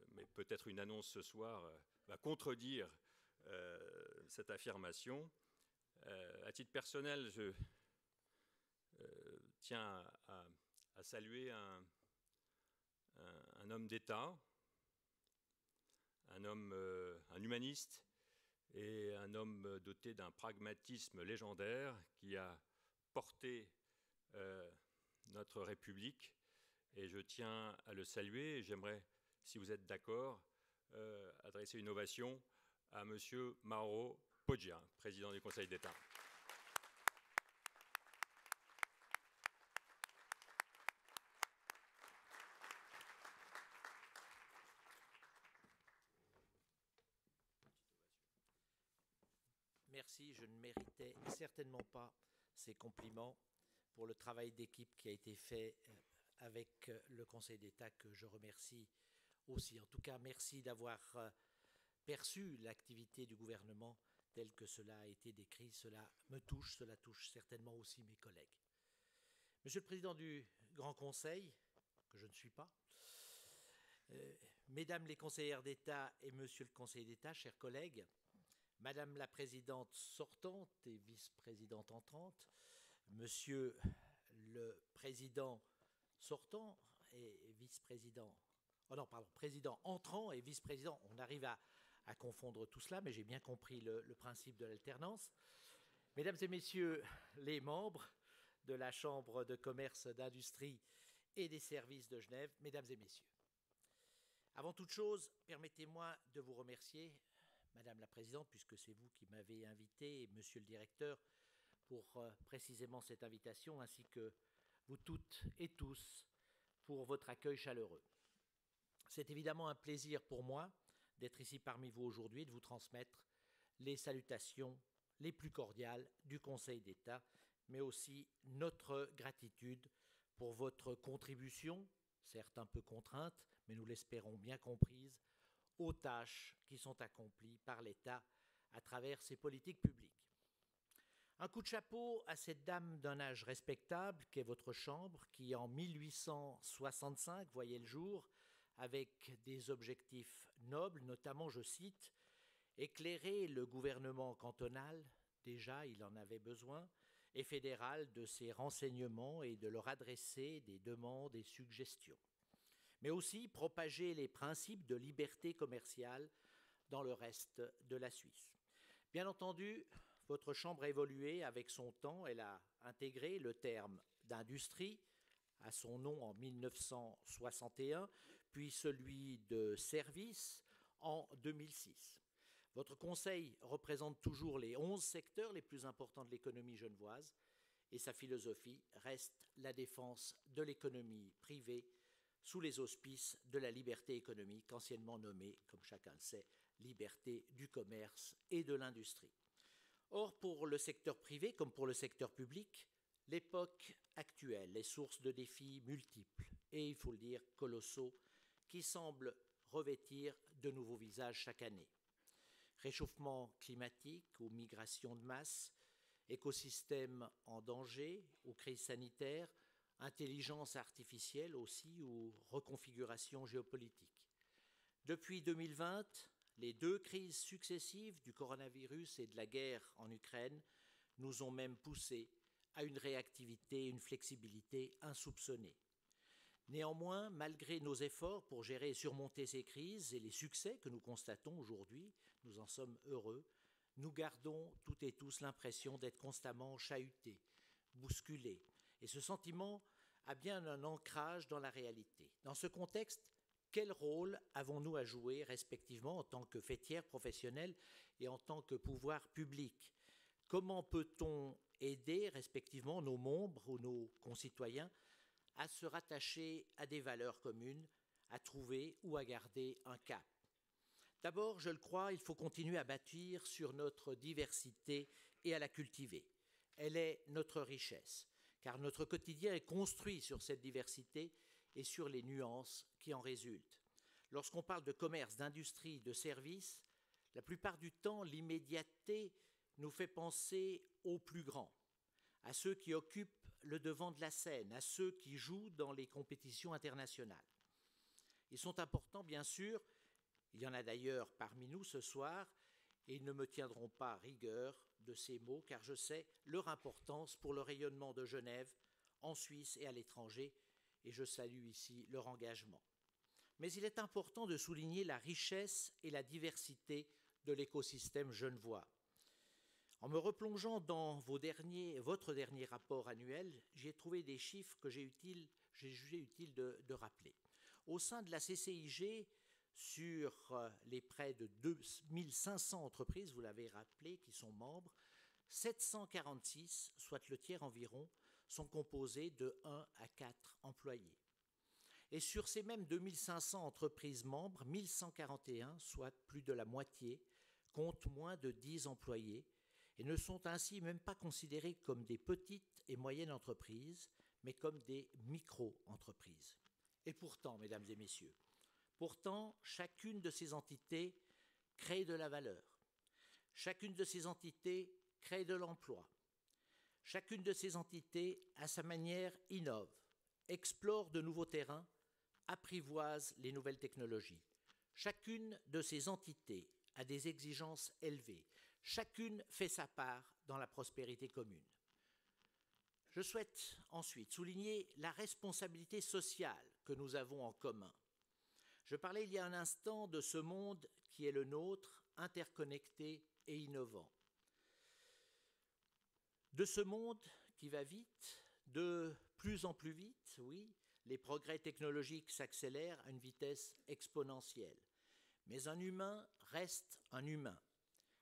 mais peut-être une annonce ce soir va contredire cette affirmation. À titre personnel, je tiens à saluer un homme d'État, un humaniste et un homme doté d'un pragmatisme légendaire qui a porté notre République, et je tiens à le saluer. Et j'aimerais, si vous êtes d'accord, adresser une ovation à M. Mauro Poggia, président du Conseil d'État. Merci, je ne méritais certainement pas ces compliments pour le travail d'équipe qui a été fait avec le Conseil d'État, que je remercie aussi. En tout cas, merci d'avoir perçu l'activité du gouvernement telle que cela a été décrit. Cela me touche, cela touche certainement aussi mes collègues. Monsieur le Président du Grand Conseil, que je ne suis pas, Mesdames les conseillères d'État et Monsieur le Conseiller d'État, chers collègues, Madame la Présidente sortante et vice-présidente entrante, Monsieur le Président sortant et vice-président, président entrant et vice-président, on arrive à confondre tout cela, mais j'ai bien compris le principe de l'alternance. Mesdames et Messieurs les membres de la Chambre de commerce, d'industrie et des services de Genève, Mesdames et Messieurs, avant toute chose, permettez-moi de vous remercier, Madame la Présidente, puisque c'est vous qui m'avez invité, et Monsieur le Directeur, pour précisément cette invitation, ainsi que vous toutes et tous pour votre accueil chaleureux. C'est évidemment un plaisir pour moi d'être ici parmi vous aujourd'hui et de vous transmettre les salutations les plus cordiales du Conseil d'État, mais aussi notre gratitude pour votre contribution, certes un peu contrainte, mais nous l'espérons bien comprise, aux tâches qui sont accomplies par l'État à travers ses politiques publiques. Un coup de chapeau à cette dame d'un âge respectable qu'est votre Chambre, qui en 1865 voyait le jour avec des objectifs nobles, notamment, je cite, « éclairer le gouvernement cantonal, déjà il en avait besoin, et fédéral de ses renseignements et de leur adresser des demandes et suggestions, mais aussi propager les principes de liberté commerciale dans le reste de la Suisse. » Bien entendu, votre Chambre a évolué avec son temps. Elle a intégré le terme d'industrie à son nom en 1961, puis celui de service en 2006. Votre Conseil représente toujours les 11 secteurs les plus importants de l'économie genevoise et sa philosophie reste la défense de l'économie privée sous les auspices de la liberté économique, anciennement nommée, comme chacun le sait, liberté du commerce et de l'industrie. Or, pour le secteur privé comme pour le secteur public, l'époque actuelle est source de défis multiples et, il faut le dire, colossaux, qui semblent revêtir de nouveaux visages chaque année. Réchauffement climatique ou migration de masse, écosystèmes en danger ou crise sanitaire, intelligence artificielle aussi ou reconfiguration géopolitique. Depuis 2020, les deux crises successives du coronavirus et de la guerre en Ukraine nous ont même poussés à une réactivité et une flexibilité insoupçonnées. Néanmoins, malgré nos efforts pour gérer et surmonter ces crises et les succès que nous constatons aujourd'hui, nous en sommes heureux, nous gardons toutes et tous l'impression d'être constamment chahutés, bousculés. Et ce sentiment a bien un ancrage dans la réalité. Dans ce contexte, quel rôle avons-nous à jouer respectivement en tant que fêtière professionnelle et en tant que pouvoir public? Comment peut-on aider respectivement nos membres ou nos concitoyens à se rattacher à des valeurs communes, à trouver ou à garder un cap? D'abord, je le crois, il faut continuer à bâtir sur notre diversité et à la cultiver. Elle est notre richesse, car notre quotidien est construit sur cette diversité et sur les nuances qui en résultent. Lorsqu'on parle de commerce, d'industrie, de services, la plupart du temps, l'immédiateté nous fait penser aux plus grands, à ceux qui occupent le devant de la scène, à ceux qui jouent dans les compétitions internationales. Ils sont importants, bien sûr, il y en a d'ailleurs parmi nous ce soir, et ils ne me tiendront pas rigueur de ces mots, car je sais leur importance pour le rayonnement de Genève, en Suisse et à l'étranger, et je salue ici leur engagement. Mais il est important de souligner la richesse et la diversité de l'écosystème genevois. En me replongeant dans votre dernier rapport annuel, j'ai trouvé des chiffres que j'ai jugé utile de rappeler. Au sein de la CCIG, sur les près de 2500 entreprises, vous l'avez rappelé, qui sont membres, 746, soit le tiers environ, sont composés de 1 à 4 employés. Et sur ces mêmes 2500 entreprises membres, 1141, soit plus de la moitié, comptent moins de 10 employés et ne sont ainsi même pas considérés comme des petites et moyennes entreprises, mais comme des micro-entreprises. Et pourtant, mesdames et messieurs, chacune de ces entités crée de la valeur. Chacune de ces entités crée de l'emploi. Chacune de ces entités, à sa manière, innove, explore de nouveaux terrains, apprivoise les nouvelles technologies. Chacune de ces entités a des exigences élevées. Chacune fait sa part dans la prospérité commune. Je souhaite ensuite souligner la responsabilité sociale que nous avons en commun. Je parlais il y a un instant de ce monde qui est le nôtre, interconnecté et innovant. De ce monde qui va vite, de plus en plus vite, oui, les progrès technologiques s'accélèrent à une vitesse exponentielle. Mais un humain reste un humain,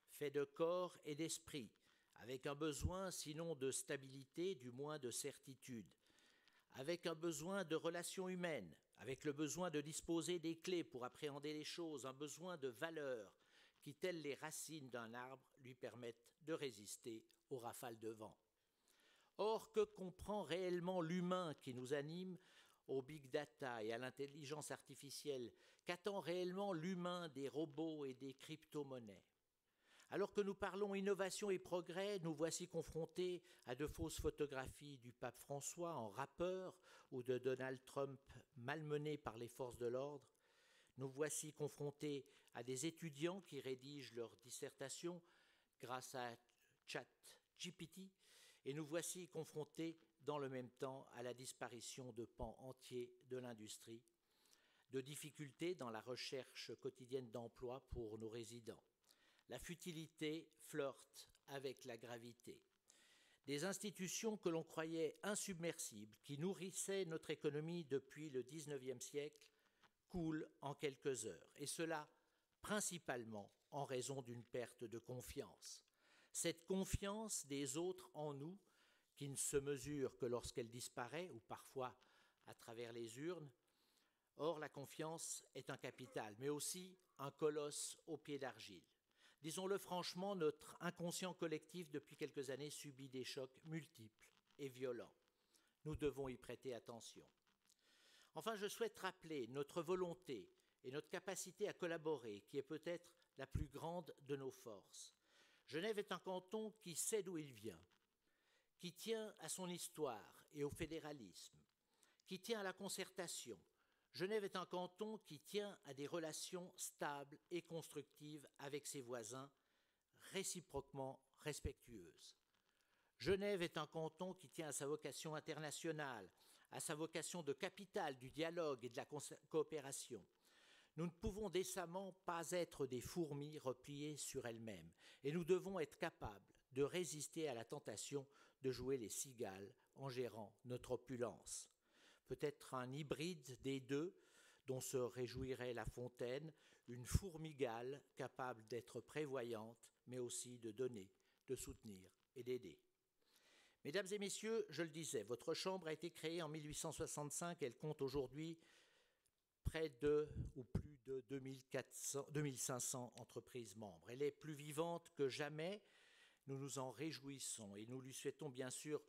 fait de corps et d'esprit, avec un besoin sinon de stabilité, du moins de certitude, avec un besoin de relations humaines, avec le besoin de disposer des clés pour appréhender les choses, un besoin de valeurs qui, telles les racines d'un arbre, lui permettent de résister aux rafales de vent. Or, que comprend réellement l'humain qui nous anime au big data et à l'intelligence artificielle? Qu'attend réellement l'humain des robots et des crypto-monnaies? Alors que nous parlons innovation et progrès, nous voici confrontés à de fausses photographies du pape François en rappeur ou de Donald Trump malmené par les forces de l'ordre. Nous voici confrontés à des étudiants qui rédigent leur dissertation grâce à ChatGPT et nous voici confrontés dans le même temps à la disparition de pans entiers de l'industrie, de difficultés dans la recherche quotidienne d'emploi pour nos résidents. La futilité flirte avec la gravité. Des institutions que l'on croyait insubmersibles, qui nourrissaient notre économie depuis le XIXe siècle, coulent en quelques heures, et cela principalement en raison d'une perte de confiance. Cette confiance des autres en nous qui ne se mesure que lorsqu'elle disparaît, ou parfois à travers les urnes. Or, la confiance est un capital, mais aussi un colosse aux pieds d'argile. Disons-le franchement, notre inconscient collectif, depuis quelques années, subit des chocs multiples et violents. Nous devons y prêter attention. Enfin, je souhaite rappeler notre volonté et notre capacité à collaborer, qui est peut-être la plus grande de nos forces. Genève est un canton qui sait d'où il vient, qui tient à son histoire et au fédéralisme, qui tient à la concertation. Genève est un canton qui tient à des relations stables et constructives avec ses voisins, réciproquement respectueuses. Genève est un canton qui tient à sa vocation internationale, à sa vocation de capitale du dialogue et de la coopération. Nous ne pouvons décemment pas être des fourmis repliées sur elles-mêmes, et nous devons être capables de résister à la tentation de jouer les cigales en gérant notre opulence. Peut-être un hybride des deux dont se réjouirait La Fontaine, une fourmigale capable d'être prévoyante, mais aussi de donner, de soutenir et d'aider. Mesdames et messieurs, je le disais, votre chambre a été créée en 1865, elle compte aujourd'hui près de ou plus de 2500 entreprises membres. Elle est plus vivante que jamais, nous nous en réjouissons et nous lui souhaitons bien sûr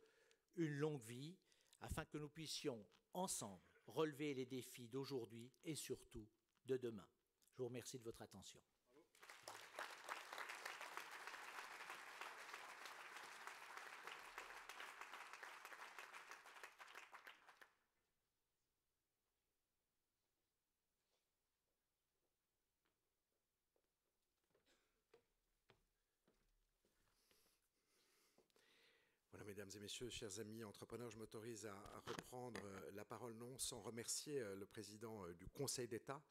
une longue vie afin que nous puissions ensemble relever les défis d'aujourd'hui et surtout de demain. Je vous remercie de votre attention. Voilà, mesdames et messieurs, chers amis entrepreneurs, je m'autorise à reprendre la parole non sans remercier le président du Conseil d'État,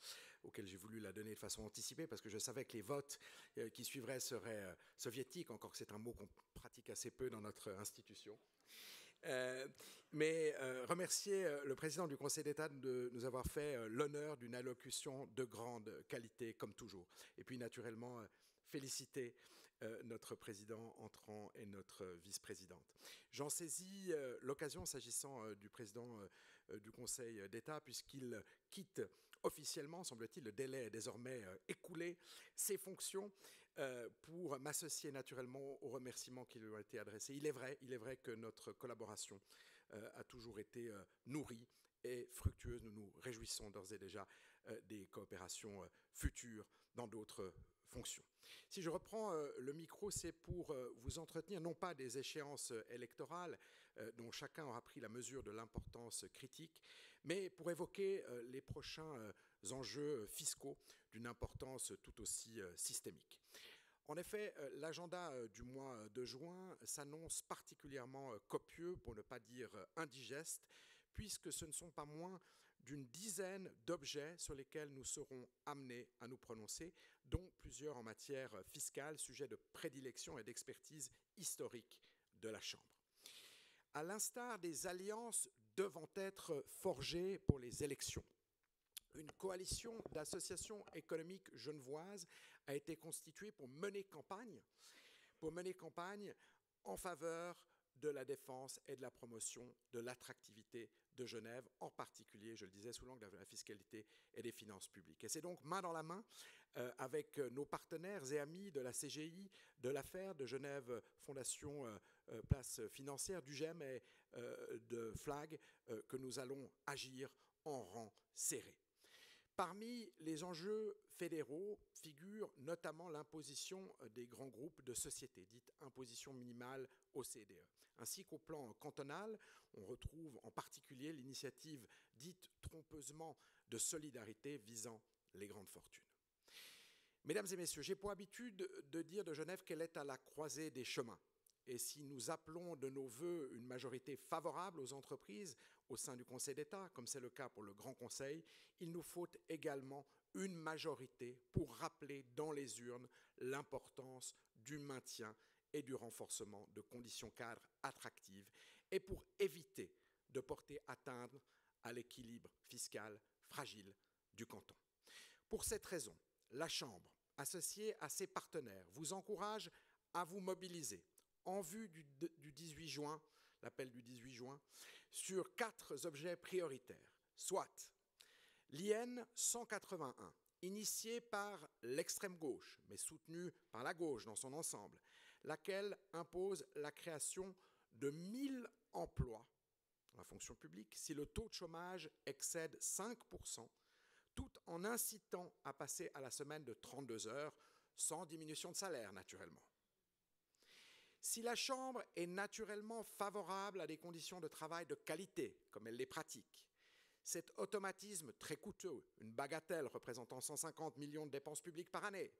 auquel j'ai voulu la donner de façon anticipée, parce que je savais que les votes qui suivraient seraient soviétiques, encore que c'est un mot qu'on pratique assez peu dans notre institution. Mais remercier le président du Conseil d'État de nous avoir fait l'honneur d'une allocution de grande qualité, comme toujours. Et puis, naturellement, féliciter notre président entrant et notre vice-présidente. J'en saisis l'occasion s'agissant du président du Conseil d'État, puisqu'il quitte officiellement, semble-t-il, le délai est désormais écoulé, ses fonctions pour m'associer naturellement aux remerciements qui lui ont été adressés. Il est vrai que notre collaboration a toujours été nourrie et fructueuse. Nous nous réjouissons d'ores et déjà des coopérations futures dans d'autres fonctions. Si je reprends le micro, c'est pour vous entretenir non pas des échéances électorales dont chacun aura pris la mesure de l'importance critique, mais pour évoquer les prochains enjeux fiscaux d'une importance tout aussi systémique. En effet, l'agenda du mois de juin s'annonce particulièrement copieux, pour ne pas dire indigeste, puisque ce ne sont pas moins d'une dizaine d'objets sur lesquels nous serons amenés à nous prononcer, dont plusieurs en matière fiscale, sujet de prédilection et d'expertise historique de la Chambre. À l'instar des alliances devant être forgées pour les élections, une coalition d'associations économiques genevoises a été constituée pour mener campagne en faveur de la défense et de la promotion de l'attractivité de Genève, en particulier, je le disais, sous l'angle de la fiscalité et des finances publiques. Et c'est donc main dans la main avec nos partenaires et amis de la CGI, de l'AFFAIR, de Genève Fondation Place Financière, du GEM et de FLAG que nous allons agir en rang serré. Parmi les enjeux fédéraux figure notamment l'imposition des grands groupes de sociétés, dite imposition minimale OCDE. Ainsi qu'au plan cantonal, on retrouve en particulier l'initiative dite trompeusement de solidarité visant les grandes fortunes. Mesdames et messieurs, j'ai pour habitude de dire de Genève qu'elle est à la croisée des chemins. Et si nous appelons de nos vœux une majorité favorable aux entreprises au sein du Conseil d'État, comme c'est le cas pour le Grand Conseil, il nous faut également une majorité pour rappeler dans les urnes l'importance du maintien et du renforcement de conditions cadres attractives et pour éviter de porter atteinte à l'équilibre fiscal fragile du canton. Pour cette raison, la Chambre, associée à ses partenaires, vous encourage à vous mobiliser en vue du 18 juin, l'appel du 18 juin, sur 4 objets prioritaires, soit l'IN 181, initiée par l'extrême gauche, mais soutenue par la gauche dans son ensemble, laquelle impose la création de 1000 emplois dans la fonction publique si le taux de chômage excède 5%, tout en incitant à passer à la semaine de 32 heures, sans diminution de salaire, naturellement. Si la Chambre est naturellement favorable à des conditions de travail de qualité, comme elle les pratique, cet automatisme très coûteux, une bagatelle représentant 150 millions de dépenses publiques par année,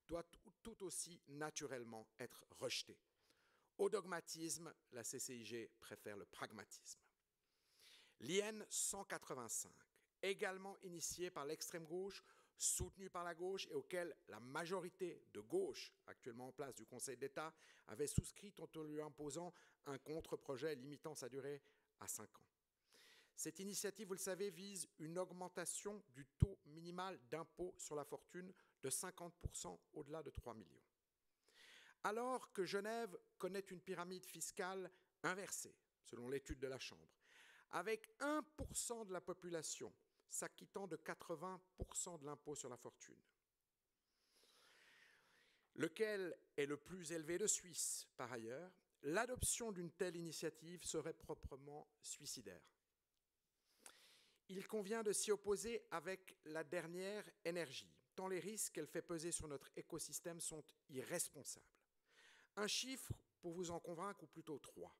doit tout aussi naturellement être rejeté. Au dogmatisme, la CCIG préfère le pragmatisme. L'IN 185, également initié par l'extrême gauche, soutenu par la gauche et auquel la majorité de gauche actuellement en place du Conseil d'État avait souscrit tout en lui imposant un contre-projet limitant sa durée à 5 ans. Cette initiative, vous le savez, vise une augmentation du taux minimal d'impôt sur la fortune de 50% au-delà de 3 millions. Alors que Genève connaît une pyramide fiscale inversée, selon l'étude de la Chambre, avec 1% de la population s'acquittant de 80% de l'impôt sur la fortune, lequel est le plus élevé de Suisse par ailleurs, l'adoption d'une telle initiative serait proprement suicidaire. Il convient de s'y opposer avec la dernière énergie, tant les risques qu'elle fait peser sur notre écosystème sont irresponsables. Un chiffre pour vous en convaincre, ou plutôt 3.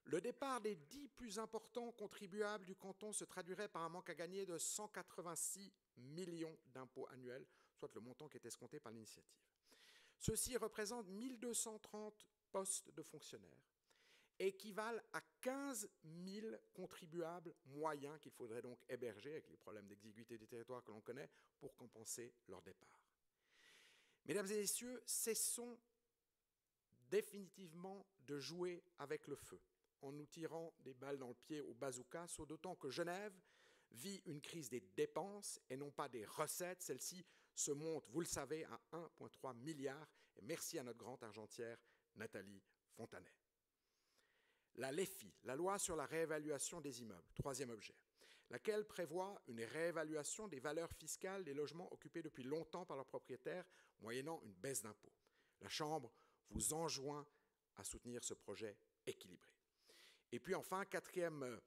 Le départ des 10 plus importants contribuables du canton se traduirait par un manque à gagner de 186 millions d'impôts annuels, soit le montant qui est escompté par l'initiative. Ceci représente 1230 postes de fonctionnaires, équivalent à 15 000 contribuables moyens qu'il faudrait donc héberger, avec les problèmes d'exiguïté des territoires que l'on connaît, pour compenser leur départ. Mesdames et messieurs, cessons définitivement de jouer avec le feu en nous tirant des balles dans le pied au bazooka, d'autant que Genève vit une crise des dépenses et non pas des recettes. Celle-ci se monte, vous le savez, à 1,3 milliard. Et merci à notre grande argentière, Nathalie Fontanet. La LEFI, la loi sur la réévaluation des immeubles, 3e objet, laquelle prévoit une réévaluation des valeurs fiscales des logements occupés depuis longtemps par leurs propriétaires, moyennant une baisse d'impôt. La Chambre vous enjoint à soutenir ce projet équilibré. Et puis enfin, 4e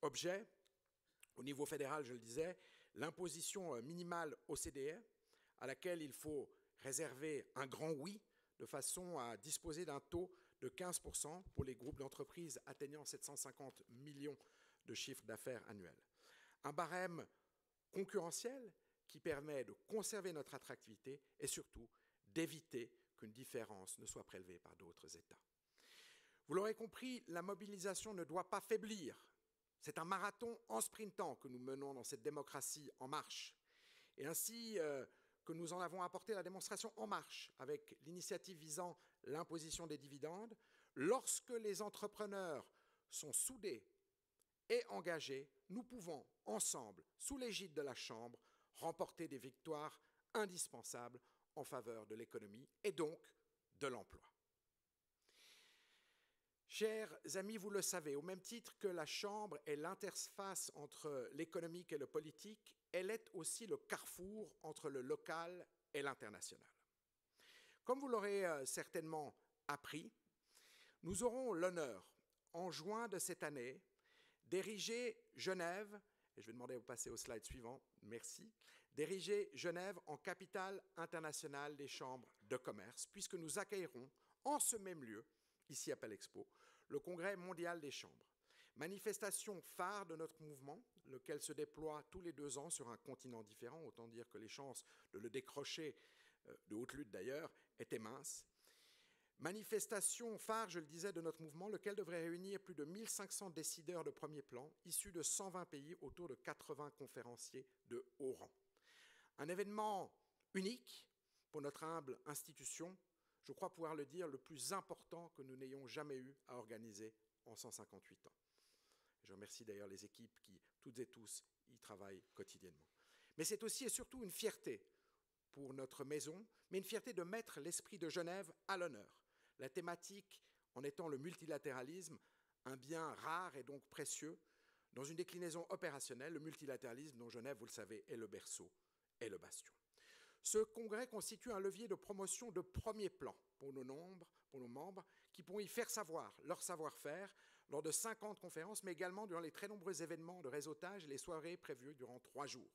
objet, au niveau fédéral, je le disais, l'imposition minimale OCDE, à laquelle il faut réserver un grand oui, de façon à disposer d'un taux de 15% pour les groupes d'entreprises atteignant 750 millions de chiffre d'affaires annuel. Un barème concurrentiel qui permet de conserver notre attractivité et surtout d'éviter qu'une différence ne soit prélevée par d'autres États. Vous l'aurez compris, la mobilisation ne doit pas faiblir. C'est un marathon en sprintant que nous menons dans cette démocratie en marche. Et ainsi que nous en avons apporté la démonstration en marche avec l'initiative visant l'imposition des dividendes, lorsque les entrepreneurs sont soudés et engagés, nous pouvons ensemble, sous l'égide de la Chambre, remporter des victoires indispensables en faveur de l'économie et donc de l'emploi. Chers amis, vous le savez, au même titre que la Chambre est l'interface entre l'économique et le politique, elle est aussi le carrefour entre le local et l'international. Comme vous l'aurez certainement appris, nous aurons l'honneur, en juin de cette année, d'ériger Genève, et je vais demander de passer au slide suivant, merci, d'ériger Genève en capitale internationale des chambres de commerce, puisque nous accueillerons en ce même lieu, ici à Palexpo, le Congrès mondial des chambres. Manifestation phare de notre mouvement, lequel se déploie tous les 2 ans sur un continent différent, autant dire que les chances de le décrocher, de haute lutte d'ailleurs, étaient minces. Manifestation phare, je le disais, de notre mouvement, lequel devrait réunir plus de 1500 décideurs de premier plan, issus de 120 pays, autour de 80 conférenciers de haut rang. Un événement unique pour notre humble institution, je crois pouvoir le dire, le plus important que nous n'ayons jamais eu à organiser en 158 ans. Je remercie d'ailleurs les équipes qui, toutes et tous, y travaillent quotidiennement. Mais c'est aussi et surtout une fierté pour notre maison, mais une fierté de mettre l'esprit de Genève à l'honneur. La thématique en étant le multilatéralisme, un bien rare et donc précieux, dans une déclinaison opérationnelle, le multilatéralisme dont Genève, vous le savez, est le berceau et le bastion. Ce congrès constitue un levier de promotion de premier plan pour nos membres qui pourront y faire savoir leur savoir-faire lors de 50 conférences, mais également durant les très nombreux événements de réseautage et les soirées prévues durant 3 jours.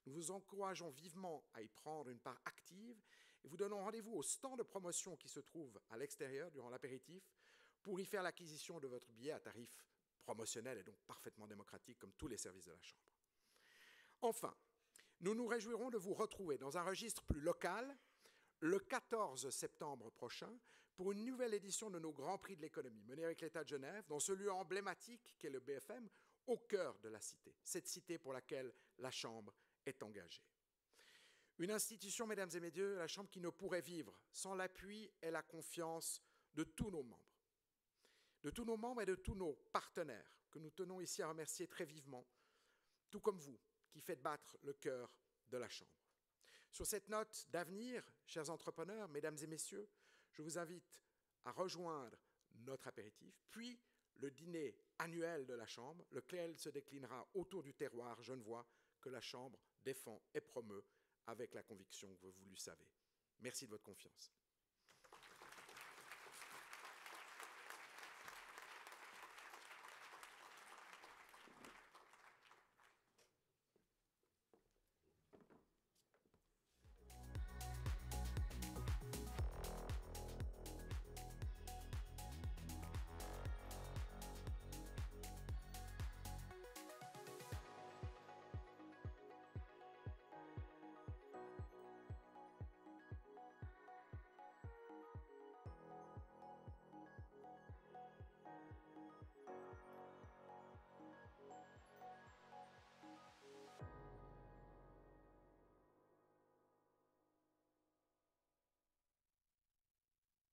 Nous vous encourageons vivement à y prendre une part active et vous donnons rendez-vous au stand de promotion qui se trouve à l'extérieur durant l'apéritif pour y faire l'acquisition de votre billet à tarif promotionnel et donc parfaitement démocratique comme tous les services de la Chambre. Enfin, nous nous réjouirons de vous retrouver dans un registre plus local le 14 septembre prochain pour une nouvelle édition de nos Grands Prix de l'économie menés avec l'État de Genève dans ce lieu emblématique qu'est le BFM au cœur de la cité, cette cité pour laquelle la Chambre est engagée. Une institution, mesdames et messieurs, la Chambre qui ne pourrait vivre sans l'appui et la confiance de tous nos membres. De tous nos membres et de tous nos partenaires que nous tenons ici à remercier très vivement, tout comme vous, qui faites battre le cœur de la Chambre. Sur cette note d'avenir, chers entrepreneurs, mesdames et messieurs, je vous invite à rejoindre notre apéritif, puis le dîner annuel de la Chambre, lequel se déclinera autour du terroir genevois que la Chambre défend et promeut avec la conviction que vous le savez. Merci de votre confiance.